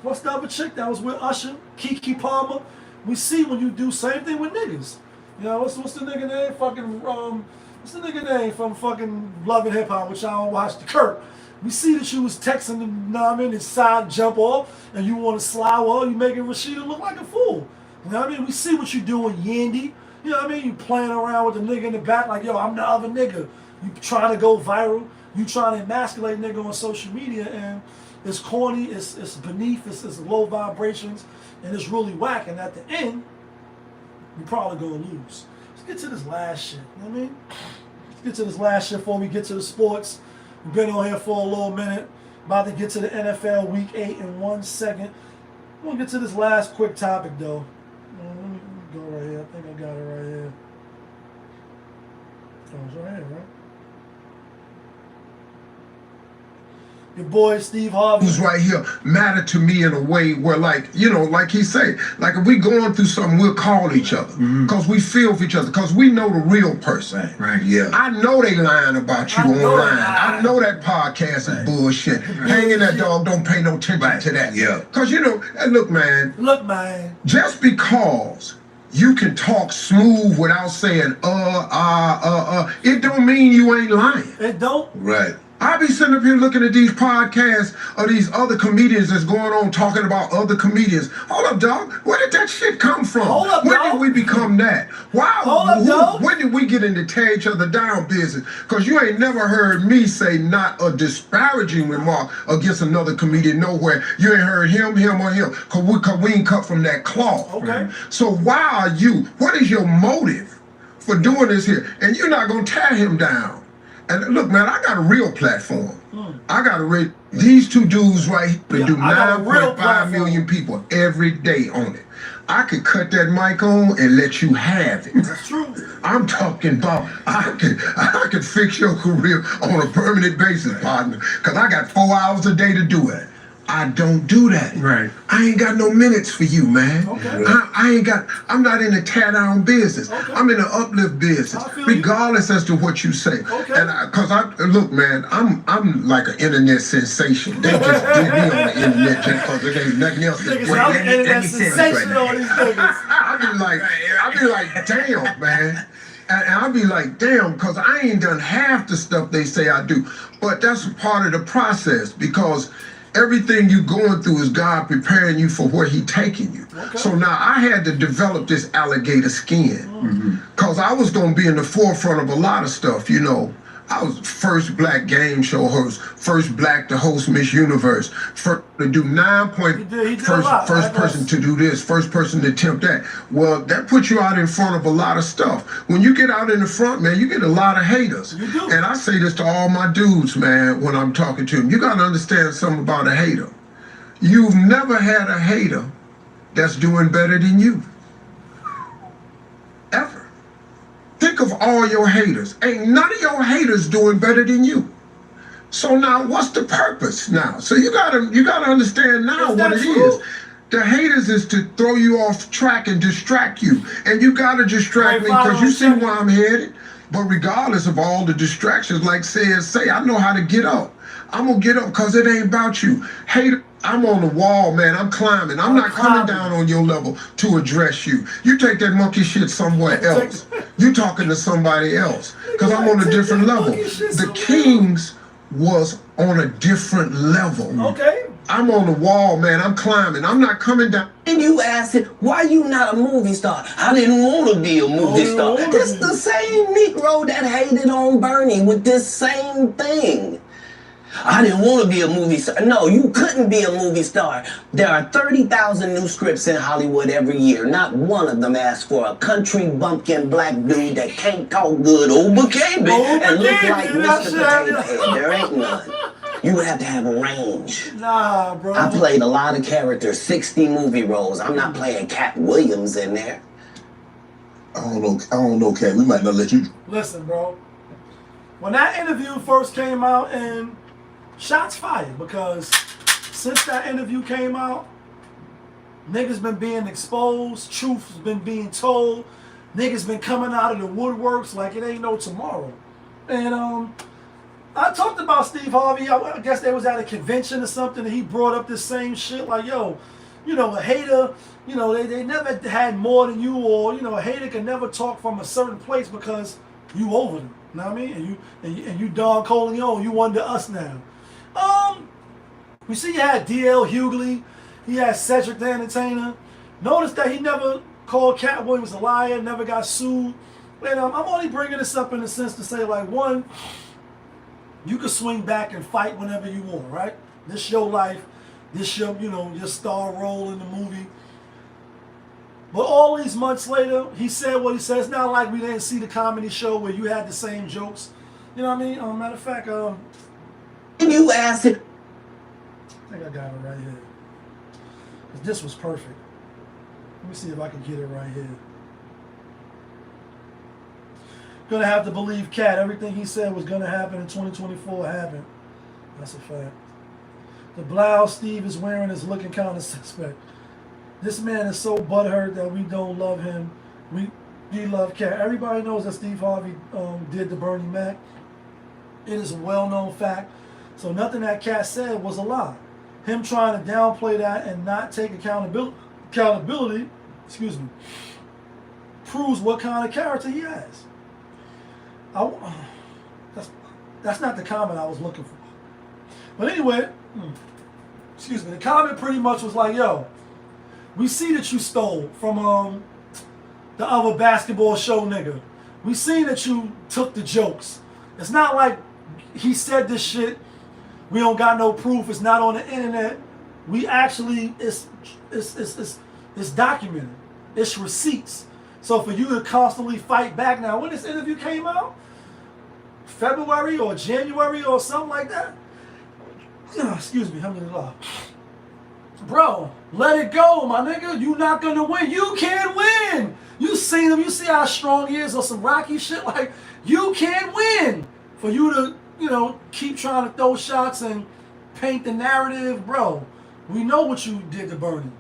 what's the other chick that was with Usher? Keke Palmer. We see when you do same thing with niggas. You know, what's the nigga name? What's the nigga name from fucking Love and Hip Hop, which I don't watch, the Kirk. We see that you was texting him, you know what I mean, his side jump off, and you want to slide well, you making Rashida look like a fool. You know what I mean? We see what you doing, Yandy. You know what I mean? You playing around with the nigga in the back like, yo, I'm the other nigga. You trying to go viral. You trying to emasculate nigga on social media, and it's corny, it's beneath, it's low vibrations, and it's really whack. And at the end, you're probably going to lose. Let's get to this last shit. You know what I mean? Let's get to this last shit before we get to the sports. We've been on here for a little minute. About to get to the NFL Week 8 in 1 second. I'm going to get to this last quick topic, though. Let me go right here. I think I got it right here. Oh, it's right here, right? Your boy Steve Harvey. Who's right here matter to me in a way where, like, you know, like he say, like if we going through something, we'll call each other because we feel for each other, because we know the real person. Right, yeah. I know they lying about you online. I know that podcast is bullshit. Hanging that dog, don't pay no attention to that. Yeah. Because, you know, and look, man, just because you can talk smooth without saying it don't mean you ain't lying. It don't. Right. I be sitting up here looking at these podcasts of these other comedians that's going on talking about other comedians. Hold up, dog. Where did that shit come from? Hold up, when dog. did we become that? Wow. Hold up, dog. When did we get into tear each other down business? Because you ain't never heard me say not a disparaging remark against another comedian nowhere. You ain't heard him or him. Because we ain't cut from that cloth. Okay. So why are you, what is your motive for doing this here? And you're not going to tear him down. And look, man, I got a real platform. I got these two dudes right here do 9.5 million people every day on it. I could cut that mic on and let you have it. That's true. I'm talking about I could fix your career on a permanent basis, partner, because I got 4 hours a day to do it. I don't do that. Right. I ain't got no minutes for you, man. Okay. I'm not in the tear down business. Okay. I'm in the uplift business, regardless as to what you say. Okay. And look, man, I'm like an internet sensation. They just did me on the internet just because there ain't nothing else to do. I'm an internet sensation on these niggas. I be like, damn, man. And I'll be like, damn, because I ain't done half the stuff they say I do. But that's part of the process, because everything you going through is God preparing you for where he taking you. Okay. So now I had to develop this alligator skin, because I was going to be in the forefront of a lot of stuff, you know. I was first black game show host, first black to host Miss Universe, first to do 9 point, He did first person to do this, first person to attempt that. Well, that puts you out in front of a lot of stuff. When you get out in the front, man, you get a lot of haters. You do. And I say this to all my dudes, man, when I'm talking to them. You got to understand something about a hater. You've never had a hater that's doing better than you. Ever. Think of all your haters. Ain't none of your haters doing better than you. So now what's the purpose now? So you gotta understand now what it is. The haters is to throw you off track and distract you. And you gotta distract me because you see where I'm headed. But regardless of all the distractions, like say, I know how to get up. I'm gonna get up because it ain't about you. Hater, I'm on the wall, man. I'm climbing. I'm not coming down on your level to address you. You take that monkey shit somewhere else. You talking to somebody else. Because I'm on a different level. The Kings was on a different level. Okay. I'm on the wall, man. I'm climbing. I'm not coming down. And you asked it, why you not a movie star? I didn't want to be a movie star. It's the same Negro that hated on Bernie with this same thing. I didn't want to be a movie star. No, you couldn't be a movie star. There are 30,000 new scripts in Hollywood every year. Not one of them asks for a country bumpkin black dude that can't talk good over cable and look like Mr. Potato Head. There ain't none. You would have to have a range. Nah, bro. I played a lot of characters, 60 movie roles. I'm not playing Cat Williams in there. I don't know, Cat. We might not let you. Listen, bro. When that interview first came out, and shots fired, because since that interview came out, niggas been being exposed, truth has been being told, niggas been coming out of the woodworks like it ain't no tomorrow. And I talked about Steve Harvey. I guess they was at a convention or something, and he brought up this same shit like, yo, you know, a hater, you know, they never had more than you, or, you know, a hater can never talk from a certain place because you over them. You know what I mean? And you Don Corleone, you under us now. You see, you had D.L. Hughley, he had Cedric the Entertainer. Notice that he never called Cat Williams a liar, never got sued. And I'm only bringing this up in the sense to say, like, one, you can swing back and fight whenever you want, right? This your life, this your, you know, your star role in the movie. But all these months later, he said what he said. It's not like we didn't see the comedy show where you had the same jokes. You know what I mean? Matter of fact, And you asked it. I think I got it right here. This was perfect. Let me see if I can get it right here. Gonna have to believe Cat. Everything he said was gonna happen in 2024 happened. That's a fact. The blouse Steve is wearing is looking kind of suspect. This man is so butthurt that we don't love him. We love Cat. Everybody knows that Steve Harvey did the Bernie Mac. It is a well-known fact. So nothing that Cat said was a lie. Him trying to downplay that and not take accountability, excuse me, proves what kind of character he has. That's not the comment I was looking for. But anyway, excuse me, the comment pretty much was like, yo, we see that you stole from the other basketball show nigga. We see that you took the jokes. It's not like he said this shit, we don't got no proof, it's not on the internet. We actually, it's documented. It's receipts. So for you to constantly fight back now, when this interview came out, February or January or something like that, excuse me, alhamdulillah. Bro, let it go, my nigga. You not gonna win. You can't win. You seen him. You see how strong he is on some Rocky shit. Like, you can't win. For you to, you know, keep trying to throw shots and paint the narrative, bro. We know what you did to Bernie.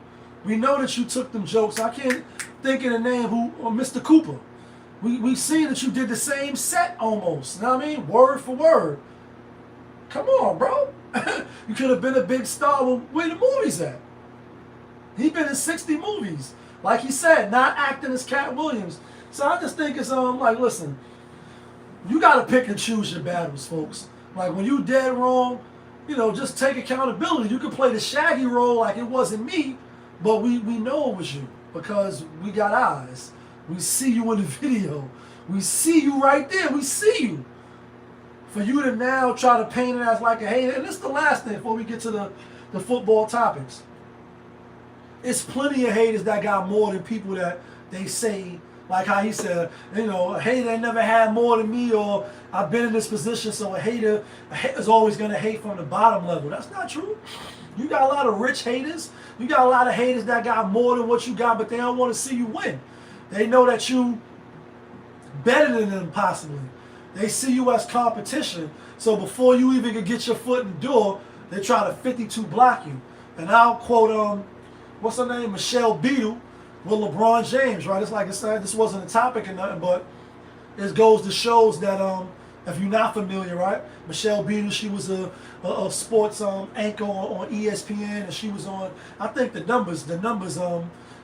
We know that you took them jokes. I can't think of the name Mr. Cooper. We seen that you did the same set almost. You know what I mean? Word for word. Come on, bro. You could have been a big star. Where the movies at? He been in 60 movies. Like he said, not acting as Cat Williams. So I just think it's like, listen, you gotta pick and choose your battles, folks. Like when you dead wrong, you know, just take accountability. You can play the Shaggy role like it wasn't me, but we know it was you because we got eyes. We see you in the video. We see you right there. We see you. for you to now try to paint it as like a hater, and this is the last thing before we get to the football topics. It's plenty of haters that got more than people that they say, like how he said, you know, a hater ain't never had more than me, or I've been in this position, so a hater is always going to hate from the bottom level. That's not true. You got a lot of rich haters. You got a lot of haters that got more than what you got, but they don't want to see you win. They know that you better than them possibly. They see you as competition. So before you even could get your foot in the door, they try to 52 block you. And I'll quote, what's her name? Michelle BouT with LeBron James, right? It's like it's this wasn't a topic or nothing, but it goes to shows that if you're not familiar, right? Michelle BouT, she was a sports anchor on ESPN, and she was on, I think the numbers.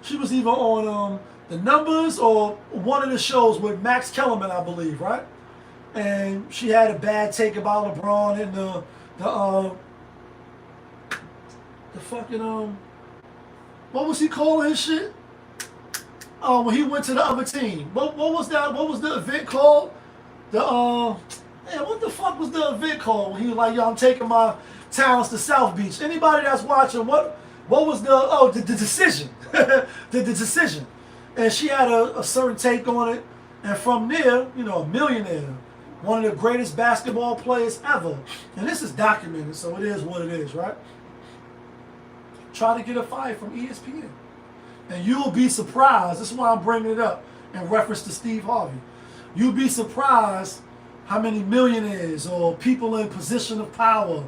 She was either on the numbers or one of the shows with Max Kellerman, I believe, right? And she had a bad take about LeBron and the fucking what was he calling his shit? When he went to the other team. What was that? What was the event called? Man, what the fuck was the event called? When he was like, yo, I'm taking my talents to South Beach. Anybody that's watching, what was the decision? the decision. And she had a certain take on it. And from there, you know, a millionaire, one of the greatest basketball players ever. And this is documented, so it is what it is, right? Try to get a fire from ESPN. And you'll be surprised. This is why I'm bringing it up in reference to Steve Harvey. You'll be surprised how many millionaires or people in position of power,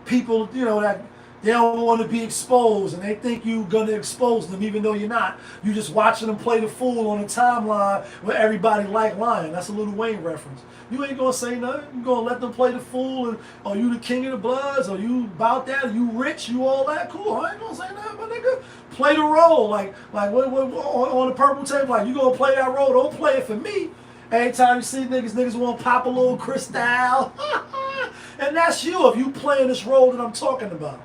people, you know, that they don't want to be exposed and they think you're going to expose them even though you're not. You're just watching them play the fool on the timeline where everybody like lying. That's a Lil Wayne reference. You ain't going to say nothing. You're going to let them play the fool, and are you the king of the Bloods? Are you about that? You rich? You all that? Cool. I ain't going to say nothing, my nigga. Play the role. Like what, on the purple tape, like you going to play that role. Don't play it for me. Every time you see niggas want to pop a little crystal. And that's you if you playing this role that I'm talking about.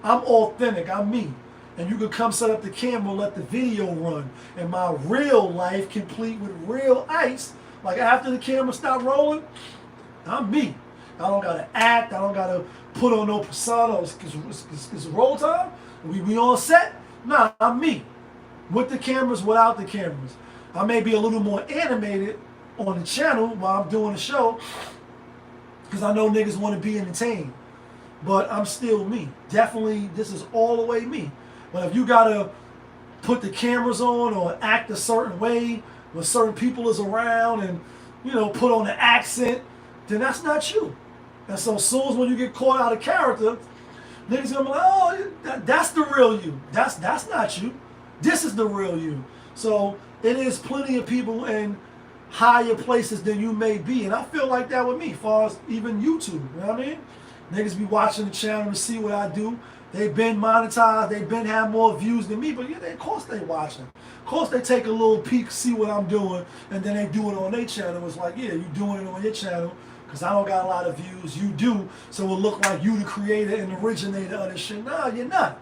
I'm authentic. I'm me. And you can come set up the camera, let the video run. And my real life complete with real ice. Like after the camera stop rolling, I'm me. I don't got to act. I don't got to put on no persona. It's roll time. We on set. Nah, I'm me. With the cameras, without the cameras. I may be a little more animated on the channel while I'm doing the show because I know niggas want to be entertained. But I'm still me. Definitely, this is all the way me. But if you got to put the cameras on or act a certain way when certain people is around and, you know, put on the accent, then that's not you. And so as soon as when you get caught out of character, niggas gonna be like, oh, that's the real you. That's not you. This is the real you. So it is plenty of people in higher places than you may be. And I feel like that with me, as far as even YouTube. You know what I mean? Niggas be watching the channel to see what I do. They've been monetized. They've been have more views than me. But yeah, of course they watching. Of course they take a little peek, see what I'm doing, and then they do it on their channel. It's like, yeah, you doing it on your channel because I don't got a lot of views. You do, so it'll look like you the creator and originator of this shit. Nah, you're not.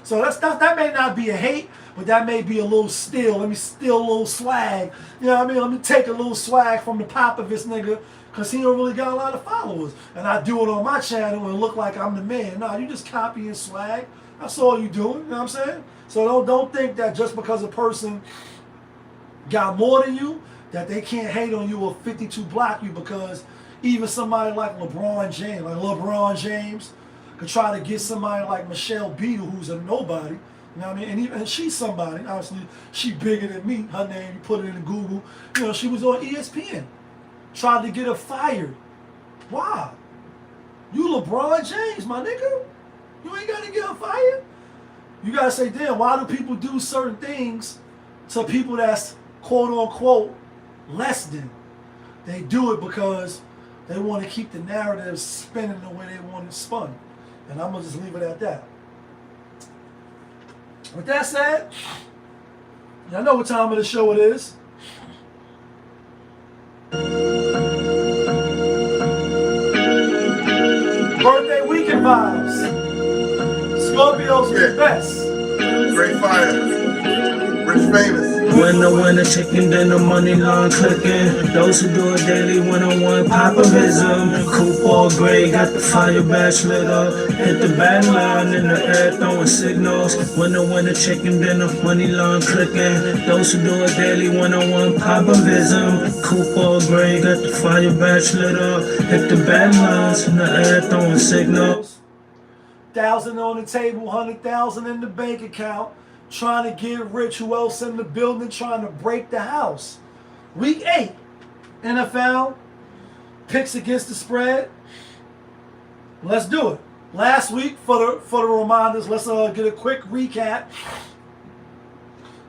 So that may not be a hate, but that may be a little steal. Let me steal a little swag. You know what I mean? Let me take a little swag from the Popovich nigga because he don't really got a lot of followers. And I do it on my channel and look like I'm the man. Nah, you just copying swag. That's all you doing. You know what I'm saying? So don't think that just because a person got more than you, that they can't hate on you or 52 block you, because even somebody like LeBron James could try to get somebody like Michelle BouT, who's a nobody. You know what I mean? And she's somebody. Obviously, she bigger than me. Her name, you put it in Google. You know, she was on ESPN. Tried to get her fired. Why? You LeBron James, my nigga. You ain't got to get her fired. You got to say, damn, why do people do certain things to people that's quote-unquote less than? They do it because they want to keep the narrative spinning the way they want it spun. And I'm going to just leave it at that. With that said, y'all know what time of the show it is. Birthday weekend vibes. Scorpios are the best. Great fire. Rich famous. When the winner chicken, then the money line clicking. Those who do it daily, one-on-one poperism. Coupe all gray, got the fire badge lit up. Hit the band line in the air, throwing signals. When the winner chicken, then the money line clicking. Those who do it daily, one-on-one poperism. Coupe all gray, got the fire badge lit up. Hit the band lines in the air, throwing signals. 1,000 on the table, 100,000 in the bank account. Trying to get rich. Who else in the building trying to break the house? Week 8, NFL picks against the spread. Let's do it. Last week, for the reminders, let's get a quick recap.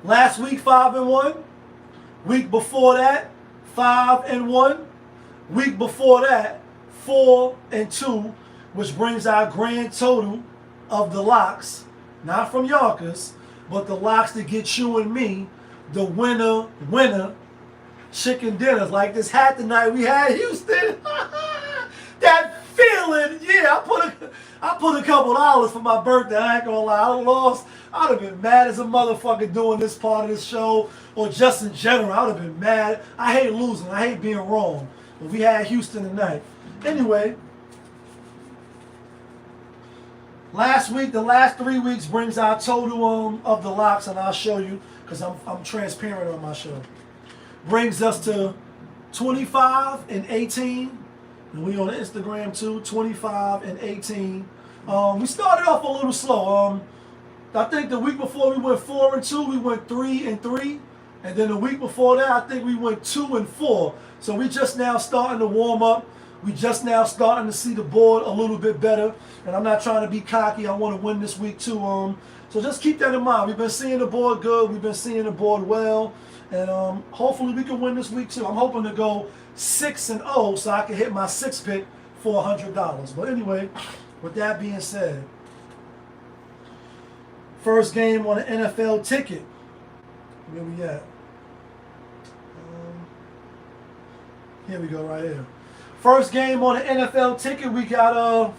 Last week 5-1. Week before that 5-1. Week before that 4-2, which brings our grand total of the locks, not from Yonkers, but the locks that get you and me the winner chicken dinners. Like this hat tonight, we had Houston. That feeling, yeah. I put a couple dollars for my birthday. I ain't gonna lie, I lost. I'd have been mad as a motherfucker doing this part of this show, or just in general. I'd have been mad. I hate losing. I hate being wrong. But we had Houston tonight. Anyway, last week, the last 3 weeks brings our total of the locks, and I'll show you because I'm transparent on my show. Brings us to 25-18, and we on Instagram too. 25-18. We started off a little slow. I think the week before we went 4-2, we went 3-3, and then the week before that, I think we went 2-4. So we just now starting to warm up. We just now starting to see the board a little bit better, and I'm not trying to be cocky. I want to win this week too. So just keep that in mind. We've been seeing the board good. We've been seeing the board well, and hopefully we can win this week too. I'm hoping to go 6-0 so I can hit my 6 pick for $100. But anyway, with that being said, first game on the NFL ticket. Where we at? Here we go, right here. First game on the NFL ticket, we got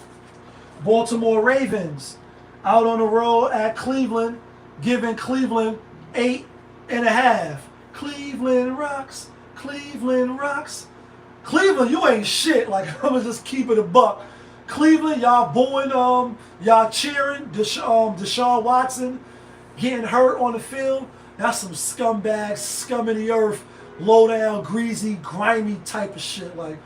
Baltimore Ravens out on the road at Cleveland, giving Cleveland 8.5. Cleveland rocks. Cleveland rocks. Cleveland, you ain't shit. Like, I'm gonna just keep it a buck. Cleveland, y'all booing, y'all cheering. Deshaun Watson getting hurt on the field. That's some scumbags, scum of the earth, low down, greasy, grimy type of shit. Like,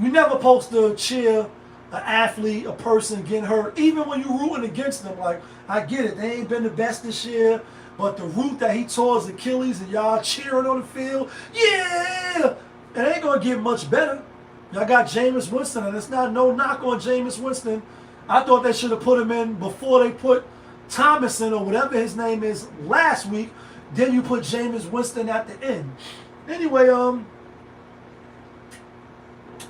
you never supposed to cheer an athlete, a person getting hurt, even when you're rooting against them. Like, I get it, they ain't been the best this year, but the route that he tore his Achilles and y'all cheering on the field, yeah, it ain't gonna get much better. Y'all got Jameis Winston, and it's not no knock on Jameis Winston. I thought they should have put him in before they put Thomas in, or whatever his name is, last week. Then you put Jameis Winston at the end. Anyway,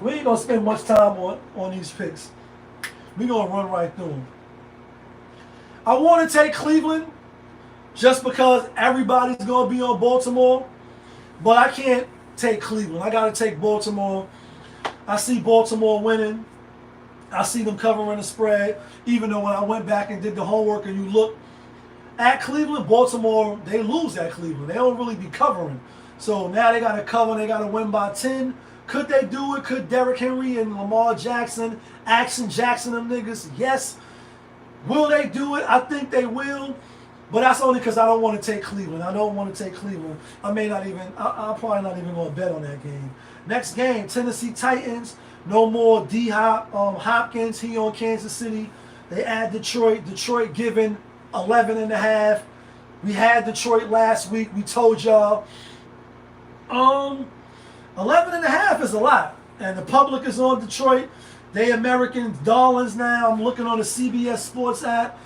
we ain't gonna spend much time on these picks. We gonna run right through them. I want to take Cleveland just because everybody's gonna be on Baltimore, but I can't take Cleveland. I gotta take Baltimore. I see Baltimore winning. I see them covering the spread. Even though when I went back and did the homework and you look at Cleveland, Baltimore, they lose at Cleveland. They don't really be covering. So now they got to cover. They got to win by 10. Could they do it? Could Derrick Henry and Lamar Jackson, Action Jackson, them niggas? Yes. Will they do it? I think they will. But that's only because I don't want to take Cleveland. I don't want to take Cleveland. I'm probably not even going to bet on that game. Next game, Tennessee Titans. No more Hopkins. He on Kansas City. They add Detroit. Detroit given 11.5. We had Detroit last week. We told y'all 11.5 is a lot. And the public is on Detroit. They American darlings now. I'm looking on the CBS Sports app.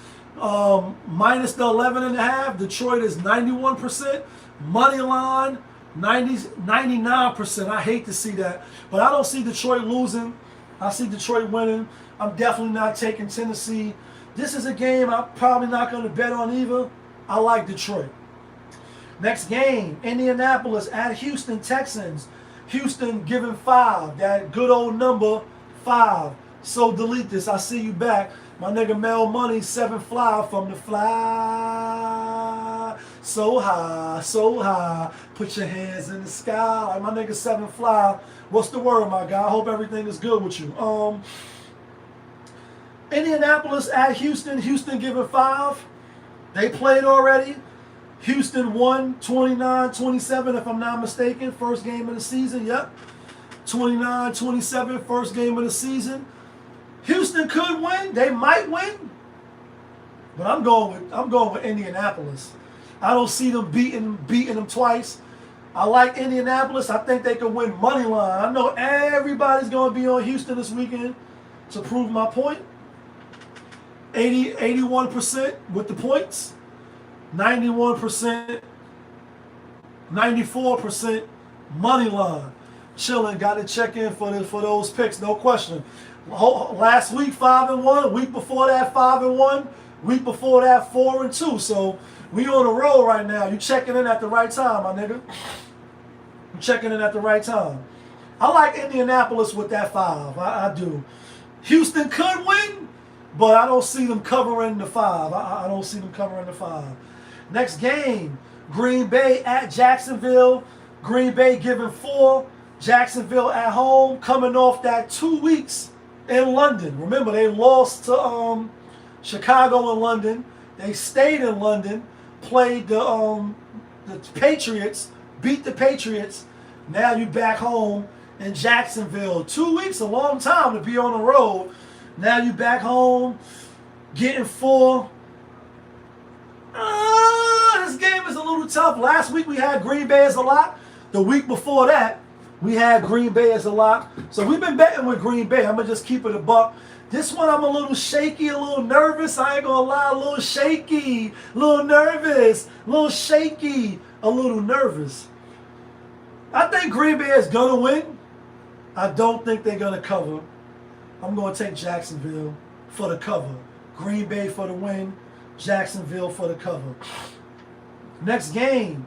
Minus the 11.5. Detroit is 91%. Money line 99%. I hate to see that. But I don't see Detroit losing. I see Detroit winning. I'm definitely not taking Tennessee. This is a game I'm probably not going to bet on either. I like Detroit. Next game, Indianapolis at Houston Texans. Houston giving 5. That good old number 5. So delete this. I see you back. My nigga Mel Money 7 fly from the fly. so high, so high. Put your hands in the sky. Like my nigga 7 Fly. What's the word, my guy? I hope everything is good with you. Indianapolis at Houston. Houston giving 5. They played already. Houston won 29-27, if I'm not mistaken. First game of the season. Yep. 29-27, first game of the season. Houston could win. They might win. But I'm going with Indianapolis. I don't see them beating them twice. I like Indianapolis. I think they can win money line. I know everybody's going to be on Houston this weekend to prove my point. 81% with the points. 91%, 94% money line. Chilling, got to check in for those picks, no question. Last week 5-1, week before that 5-1, week before that 4-2. So we on a roll right now. You checking in at the right time, my nigga. You checking in at the right time. I like Indianapolis with that 5. I do. Houston could win, but I don't see them covering the 5. I don't see them covering the 5. Next game, Green Bay at Jacksonville. Green Bay giving 4. Jacksonville at home, coming off that 2 weeks in London. Remember, they lost to Chicago and London. They stayed in London, played the Patriots, beat the Patriots. Now you back home in Jacksonville. 2 weeks, a long time to be on the road. Now you back home, getting 4. This game is a little tough. Last week we had Green Bay as a lock. The week before that, we had Green Bay as a lock. So we've been betting with Green Bay. I'm going to just keep it a buck. This one I'm a little shaky, a little nervous. I ain't going to lie, a little shaky, a little nervous, a little shaky, a little nervous. I think Green Bay is going to win. I don't think they're going to cover. I'm going to take Jacksonville for the cover. Green Bay for the win. Jacksonville for the cover. Next game,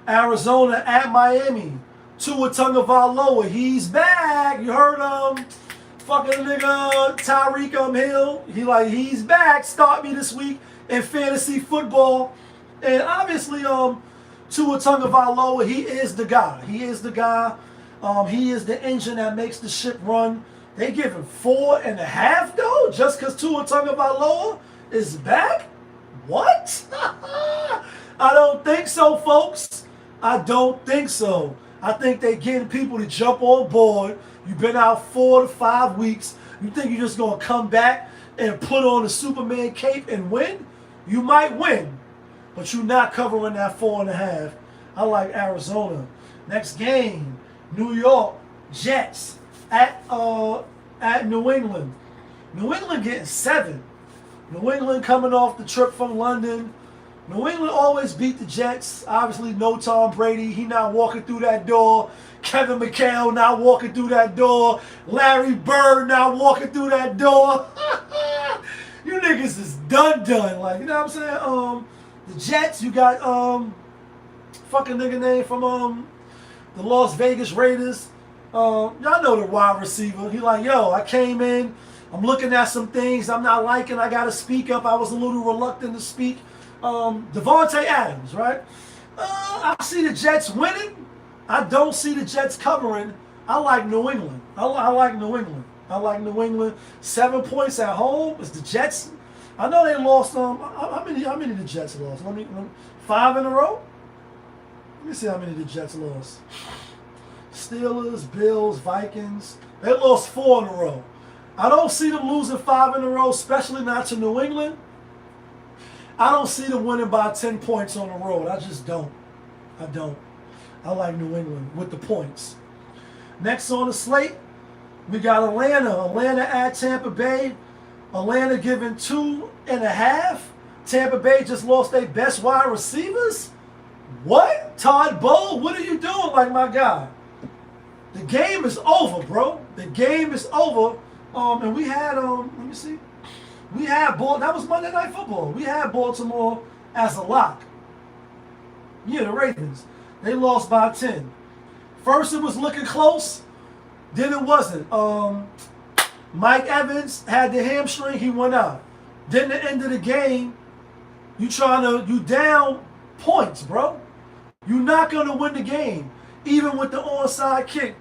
Arizona at Miami. Tua Tagovailoa, he's back. You heard fucking nigga Tyreek Hill. He's back. Start me this week in fantasy football. And obviously, Tua Tagovailoa, he is the guy. He is the guy. He is the engine that makes the ship run. They give him 4.5 though, just because Tua Tagovailoa is back. What? I don't think so, folks. I don't think so. I think they're getting people to jump on board. You've been out 4 to 5 weeks. You think you're just going to come back and put on the Superman cape and win? You might win, but you're not covering that 4.5. I like Arizona. Next game, New York Jets at New England. New England getting 7. New England coming off the trip from London. New England always beat the Jets. Obviously, no Tom Brady. He not walking through that door. Kevin McHale not walking through that door. Larry Bird not walking through that door. You niggas is done. Like, you know what I'm saying? The Jets, you got fucking nigga name from the Las Vegas Raiders. Y'all know the wide receiver. He like, yo, I came in. I'm looking at some things I'm not liking. I got to speak up. I was a little reluctant to speak. Devontae Adams, right? I see the Jets winning. I don't see the Jets covering. I like New England. I like New England. I like New England. 7 points at home. It's the Jets. I know they lost. How many the Jets lost? 5 in a row. Let me see how many the Jets lost. Steelers, Bills, Vikings. They lost 4 in a row. I don't see them losing 5 in a row, especially not to New England. I don't see them winning by 10 points on the road. I just don't. I don't. I like New England with the points. Next on the slate, we got Atlanta. Atlanta at Tampa Bay. Atlanta giving 2.5. Tampa Bay just lost their best wide receivers. What? Todd Bowles, what are you doing, like my guy? The game is over, bro. The game is over. And we had, let me see. We had that was Monday Night Football. We had Baltimore as a lock. Yeah, the Ravens. They lost by 10. First it was looking close. Then it wasn't. Mike Evans had the hamstring. He went out. Then the end of the game, you down points, bro. You're not going to win the game. Even with the onside kick.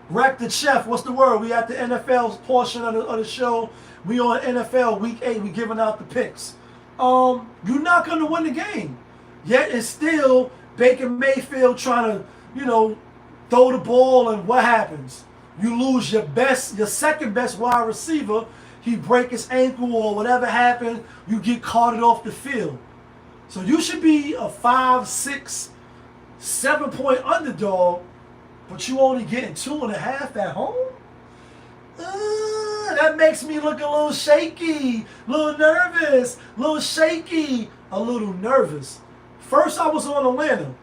Wreck the chef. What's the word? We at the NFL portion of the show. We on NFL Week 8. We giving out the picks. You're not going to win the game. Yet it's still Baker Mayfield trying to, throw the ball, and what happens? You lose your second best wide receiver. He break his ankle or whatever happened. You get carted off the field. So you should be a 5, 6, 7 point underdog, but you only getting 2.5 at home? That makes me look a little shaky, a little nervous, a little shaky, a little nervous. First, I was on Atlanta,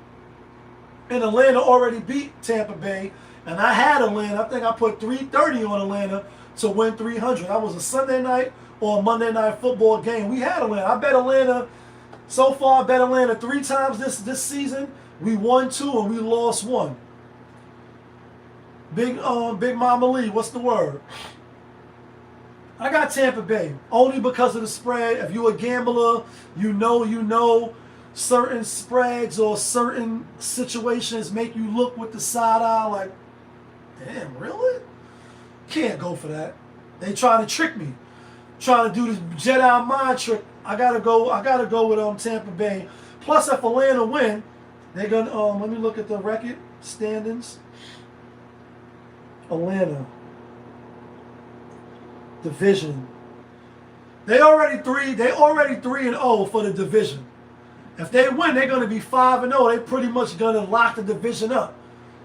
and Atlanta already beat Tampa Bay, and I had Atlanta. I think I put 330 on Atlanta to win 300. That was a Sunday night or a Monday night football game. We had Atlanta. I bet Atlanta, so far I bet Atlanta 3 times this season. We won 2 and we lost 1. Big Mama Lee, what's the word? I got Tampa Bay only because of the spread. If you're a gambler, you know certain spreads or certain situations make you look with the side eye like, damn, really? Can't go for that. They trying to trick me, trying to do this Jedi mind trick. I gotta go with Tampa Bay. Plus, if Atlanta win, they're gonna let me look at the record standings. Atlanta division. They already 3-0 for the division. If they win, they're gonna be 5-0. They pretty much gonna lock the division up.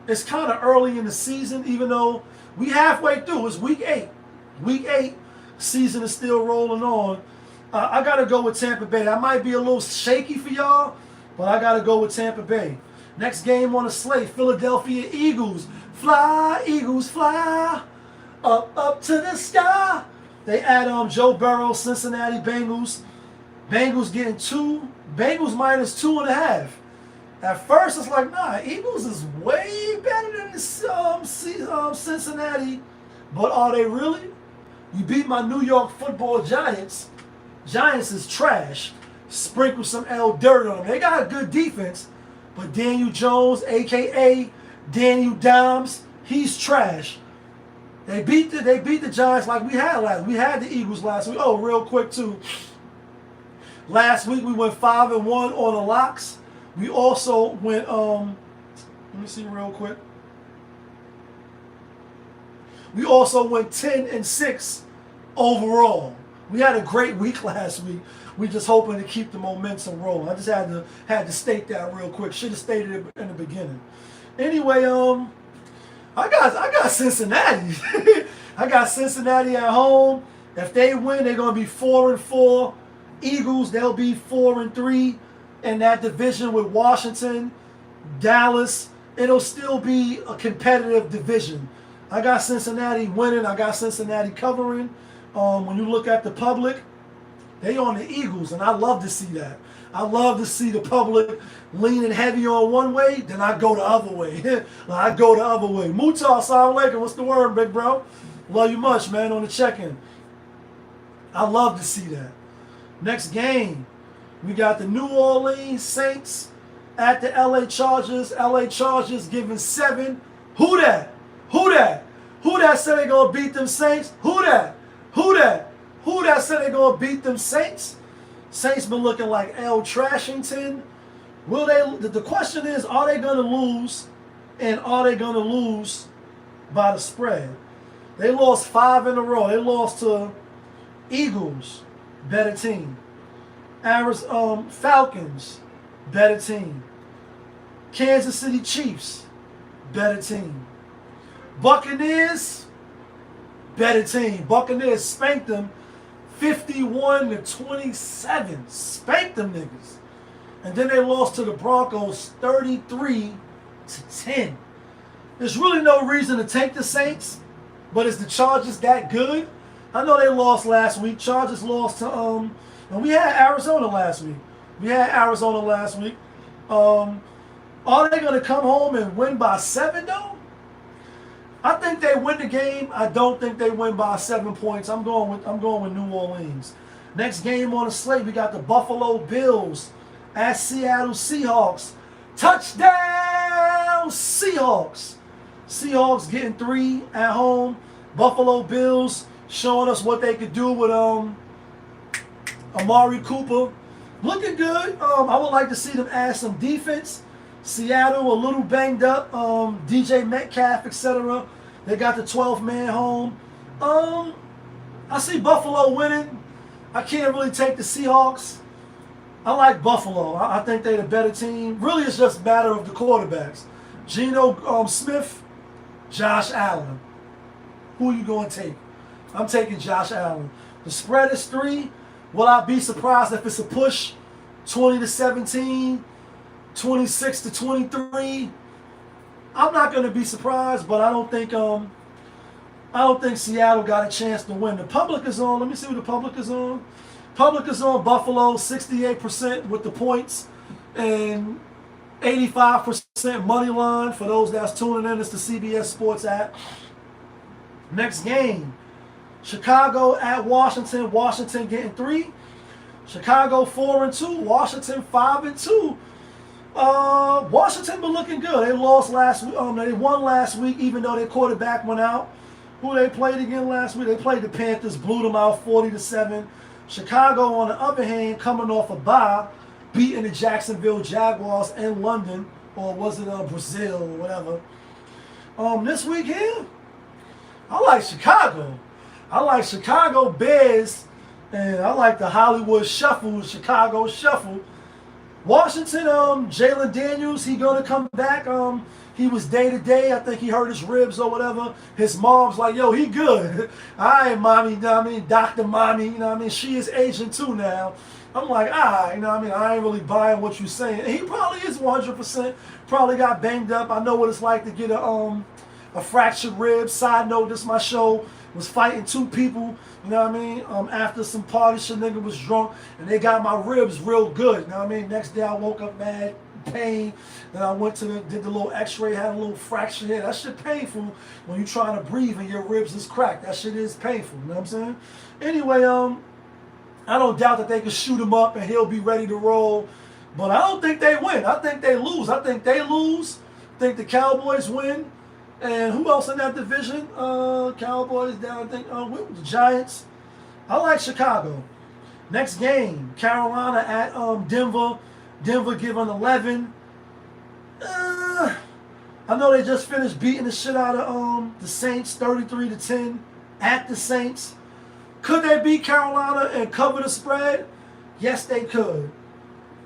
It's kind of early in the season, even though we halfway through. It's week 8. Week 8, season is still rolling on. I gotta go with Tampa Bay. I might be a little shaky for y'all, but I gotta go with Tampa Bay. Next game on the slate, Philadelphia Eagles. Fly, Eagles, fly, up to the sky. They add Joe Burrow, Cincinnati Bengals. Bengals getting 2. Bengals minus 2.5. At first, it's like, nah, Eagles is way better than the Cincinnati. But are they really? You beat my New York football Giants. Giants is trash. Sprinkle some L dirt on them. They got a good defense, but Daniel Jones, a.k.a. Daniel Dimes, he's trash. They beat the Giants like we had last. We had the Eagles last week. Oh, real quick too. Last week we went 5-1 on the locks. We also went let me see real quick. We also went 10-6 overall. We had a great week last week. We just hoping to keep the momentum rolling. I just had to state that real quick. Should have stated it in the beginning. Anyway, I got Cincinnati. I got Cincinnati at home. If they win, they're gonna be 4-4. Eagles, they'll be 4-3 in that division with Washington, Dallas. It'll still be a competitive division. I got Cincinnati winning. I got Cincinnati covering. When you look at the public, they on the Eagles, and I love to see that. I love to see the public leaning heavy on one way, then I go the other way. I go the other way. Mutar, Assalamu alaikum. What's the word, big bro? Love you much, man, on the check-in. I love to see that. Next game, we got the New Orleans Saints at the LA Chargers. LA Chargers giving 7. Who that? Who that? Who that said they gonna beat them Saints? Who that? Who that? Who that said they gonna beat them Saints? Saints been looking like L. Trashington. Will they? The question is, are they gonna lose? And are they gonna lose by the spread? They lost 5 in a row. They lost to Eagles, better team. Falcons, better team. Kansas City Chiefs, better team. Buccaneers, better team. Buccaneers spanked them 51-27. Spanked them niggas. And then they lost to the Broncos 33-10. There's really no reason to take the Saints, but is the Chargers that good? I know they lost last week. Chargers lost to and we had Arizona last week. Are they gonna come home and win by 7 though? I think they win the game. I don't think they win by 7 points. I'm going with New Orleans. Next game on the slate, we got the Buffalo Bills at Seattle Seahawks. Touchdown Seahawks. Seahawks getting 3 at home. Buffalo Bills showing us what they could do with Amari Cooper. Looking good. I would like to see them add some defense. Seattle a little banged up. DJ Metcalf, etc. They got the 12th man home. I see Buffalo winning. I can't really take the Seahawks. I like Buffalo. I think they're the better team. Really, it's just a matter of the quarterbacks. Geno Smith, Josh Allen. Who are you going to take? I'm taking Josh Allen. The spread is 3. Will I be surprised if it's a push? 20-17, 26-23. I'm not going to be surprised, but I don't think Seattle got a chance to win. The public is on. Let me see what the public is on. Public is on Buffalo, 68% with the points, and 85% money line for those that's tuning in. It's the CBS Sports app. Next game, Chicago at Washington. Washington getting 3. Chicago 4-2. Washington 5-2. Washington been looking good. They lost last week. They won last week, even though their quarterback went out. Who they played again last week? They played the Panthers, blew them out 40-7. Chicago, on the other hand, coming off a bye, beating the Jacksonville Jaguars in London, or was it Brazil or whatever. This week here, I like Chicago. I like Chicago Bears, and I like the Hollywood Shuffle, Chicago Shuffle. Washington, Jalen Daniels, he gonna come back. He was day-to-day. I think he hurt his ribs or whatever. His mom's like, yo, he good. All right, mommy, you know what I mean? Dr. Mommy, you know what I mean? She is Asian too now. I'm like, all right, you know what I mean? I ain't really buying what you're saying. And he probably is 100%. Probably got banged up. I know what it's like to get a fractured rib. Side note, this my show. Was fighting 2 people, you know what I mean? After some party, shit, nigga was drunk, and they got my ribs real good, you know what I mean? Next day I woke up mad, pain. Then I went did the little x-ray, had a little fracture here. That shit painful when you trying to breathe and your ribs is cracked. That shit is painful, you know what I'm saying? Anyway, I don't doubt that they can shoot him up and he'll be ready to roll. But I don't think they win. I think they lose. I think they lose. I think the Cowboys win. And who else in that division? Cowboys down, I think, the Giants. I like Chicago. Next game, Carolina at Denver. Denver giving 11. I know they just finished beating the shit out of the Saints, 33-10 at the Saints. Could they beat Carolina and cover the spread? Yes, they could.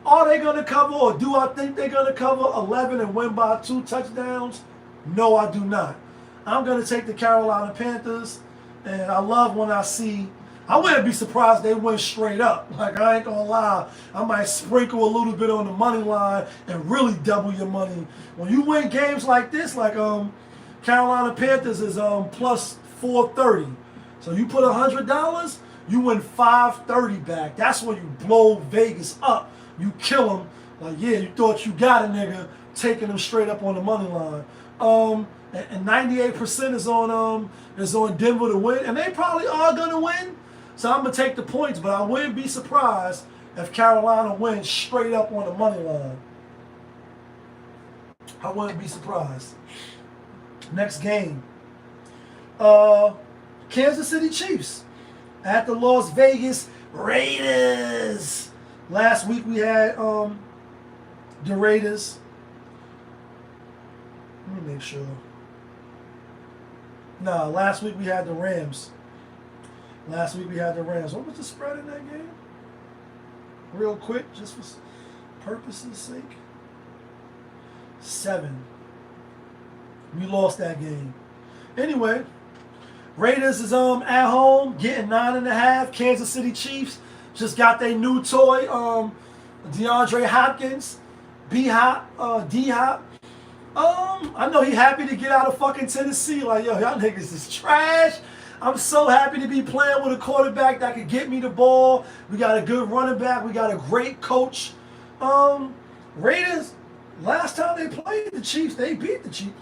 Are they going to cover, or do I think they're going to cover 11 and win by 2 touchdowns? No, I do not. I'm going to take the Carolina Panthers, and I love when I see, I wouldn't be surprised they went straight up. Like, I ain't going to lie. I might sprinkle a little bit on the money line and really double your money. When you win games like this, like Carolina Panthers is plus 430. So you put $100, you win $530 back. That's when you blow Vegas up. You kill them. Like, yeah, you thought you got a nigga, taking them straight up on the money line. And 98% is on Denver to win, and they probably are gonna win. So I'm gonna take the points, but I wouldn't be surprised if Carolina wins straight up on the money line. I wouldn't be surprised. Next game, Kansas City Chiefs at the Las Vegas Raiders. Last week we had the Raiders. Let me make sure. No, last week we had the Rams. What was the spread in that game? Real quick, just for purposes' sake. 7. We lost that game. Anyway, Raiders is at home, getting 9.5. Kansas City Chiefs just got their new toy, DeAndre Hopkins, D-Hop. I know he happy to get out of fucking Tennessee. Like, yo, y'all niggas is trash. I'm so happy to be playing with a quarterback that can get me the ball. We got a good running back. We got a great coach. Raiders, last time they played the Chiefs, they beat the Chiefs.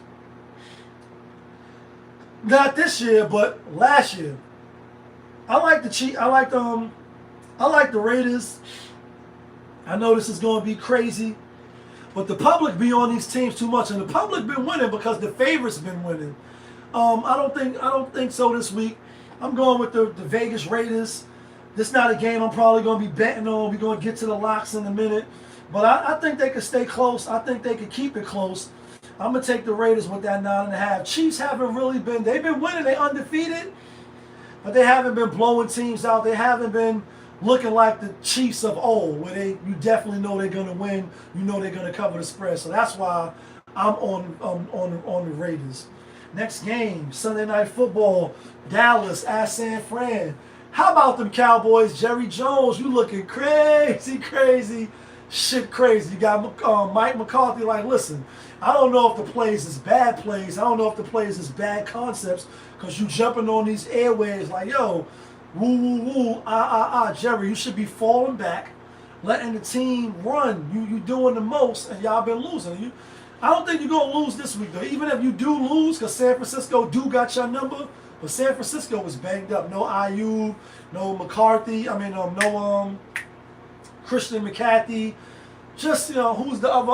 Not this year, but last year. I like the Chiefs. I like the Raiders. I know this is going to be crazy, but the public be on these teams too much, and the public been winning because the favorites been winning. I don't think so this week. I'm going with the Vegas Raiders. This not a game I'm probably going to be betting on. We're going to get to the locks in a minute, but I think they could stay close. I think they could keep it close. I'm going to take the Raiders with that 9.5. Chiefs haven't really been, they've been winning. They undefeated, but they haven't been blowing teams out. They haven't been looking like the Chiefs of old, where you definitely know they're going to win. You know they're going to cover the spread. So that's why I'm on the Raiders. Next game, Sunday Night Football, Dallas at San Fran. How about them Cowboys? Jerry Jones, you looking crazy. Shit crazy. You got Mike McCarthy like, listen, I don't know if the plays is bad plays. I don't know if the plays is bad concepts, because you jumping on these airways like, yo, woo, Jerry, you should be falling back, letting the team run. You doing the most, and y'all been losing. I don't think you're going to lose this week, though. Even if you do lose, because San Francisco do got your number, but San Francisco was banged up. No IU, no McCarthy, no Christian McCaffrey. Just, who's the other,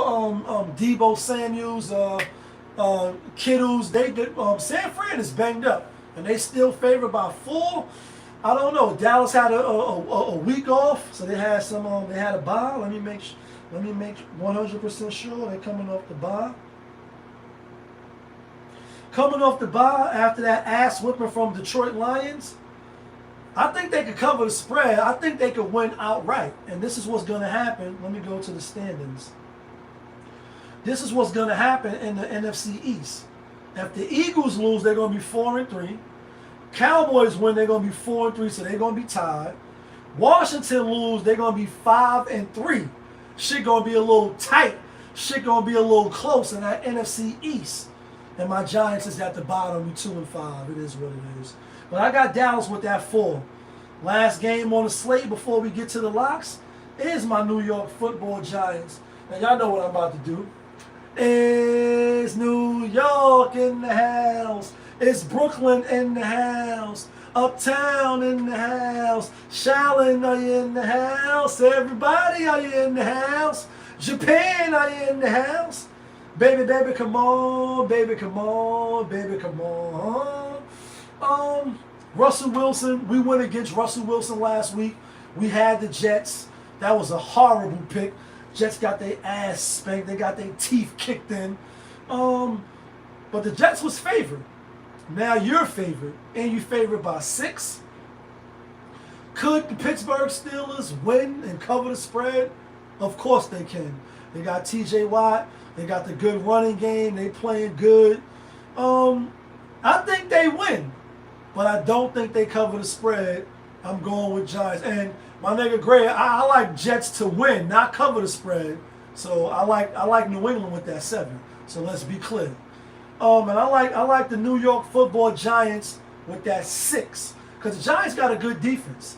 Debo Samuels, Kittles. San Fran is banged up, and they still favored by 4. I don't know. Dallas had a week off, so they had they had a bye. Let me make 100% sure they're coming off the bye. Coming off the bye after that ass whipping from Detroit Lions, I think they could cover the spread. I think they could win outright. And this is what's going to happen. Let me go to the standings. This is what's going to happen in the NFC East. If the Eagles lose, they're going to be 4-3. Cowboys win, they're going to be 4-3, so they're going to be tied. Washington lose, they're going to be 5-3. Shit going to be a little tight. Shit going to be a little close in that NFC East. And my Giants is at the bottom, 2-5. It is what it is. But I got Dallas with that 4. Last game on the slate before we get to the locks is my New York Football Giants. Now y'all know what I'm about to do. It's New York in the house. It's Brooklyn in the house. Uptown in the house. Shaolin, are you in the house? Everybody, are you in the house? Japan, are you in the house? Baby, come on. Baby, come on. Baby, come on. Russell Wilson, we went against Russell Wilson last week. We had the Jets. That was a horrible pick. Jets got their ass spanked. They got their teeth kicked in. But the Jets was favored. Now you're favored, and you favored by 6. Could the Pittsburgh Steelers win and cover the spread? Of course they can. They got TJ Watt. They got the good running game. They playing good. I think they win, but I don't think they cover the spread. I'm going with Giants. And my nigga Gray, I like Jets to win, not cover the spread. So I like New England with that 7. So let's be clear. And I like the New York Football Giants with that 6, because the Giants got a good defense.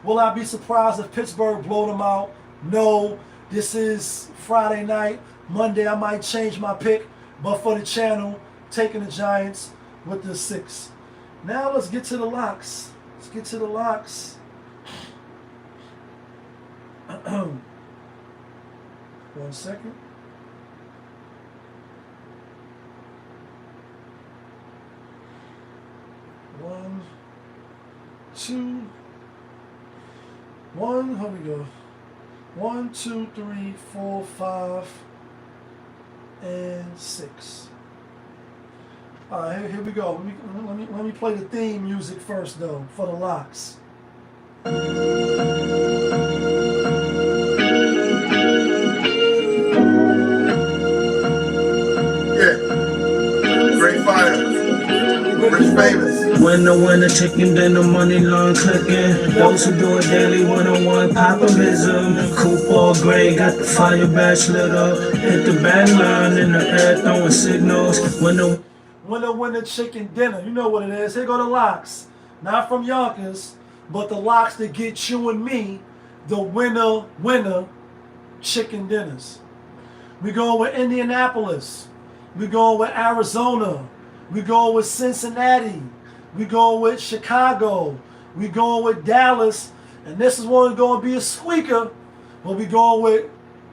Will I be surprised if Pittsburgh blow them out? No. This is Friday night. Monday I might change my pick, but for the channel, taking the Giants with the 6. Now let's get to the locks. 1 second. One, two, one. Here we go. 1, 2, 3, 4, 5, and 6. All right, here we go. Let me play the theme music first, though, for the locks. Great fire. Rich famous. Winner, chicken dinner, money line clicking. Those who do it daily, one-on-one populism. Coupon gray, got the fire badge lit up. Hit the bang line in the air, throwing signals. Winner, chicken dinner. You know what it is. Here go the locks. Not from Yonkers, but the locks that get you and me the winner, chicken dinners. We going with Indianapolis. We going with Arizona. We going with Cincinnati. We going with Chicago. We going with Dallas. And this is one going to be a squeaker. We'll be going with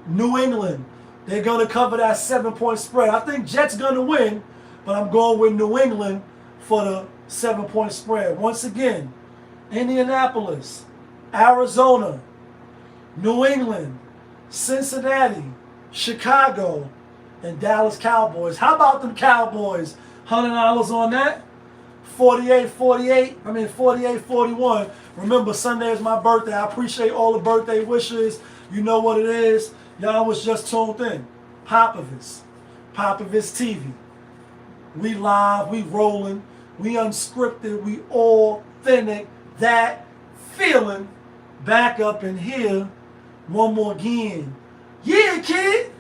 New England. They're going to cover that 7-point spread. I think Jets going to win, but I'm going with New England for the 7-point spread. Once again, Indianapolis, Arizona, New England, Cincinnati, Chicago, and Dallas Cowboys. How about them Cowboys? $100 on that? 48-41. Remember, Sunday is my birthday. I appreciate all the birthday wishes. You know what it is. Y'all was just tuned in. Popovich TV. We live, we rolling, we unscripted, we authentic. That feeling back up in here one more again. Yeah, kid.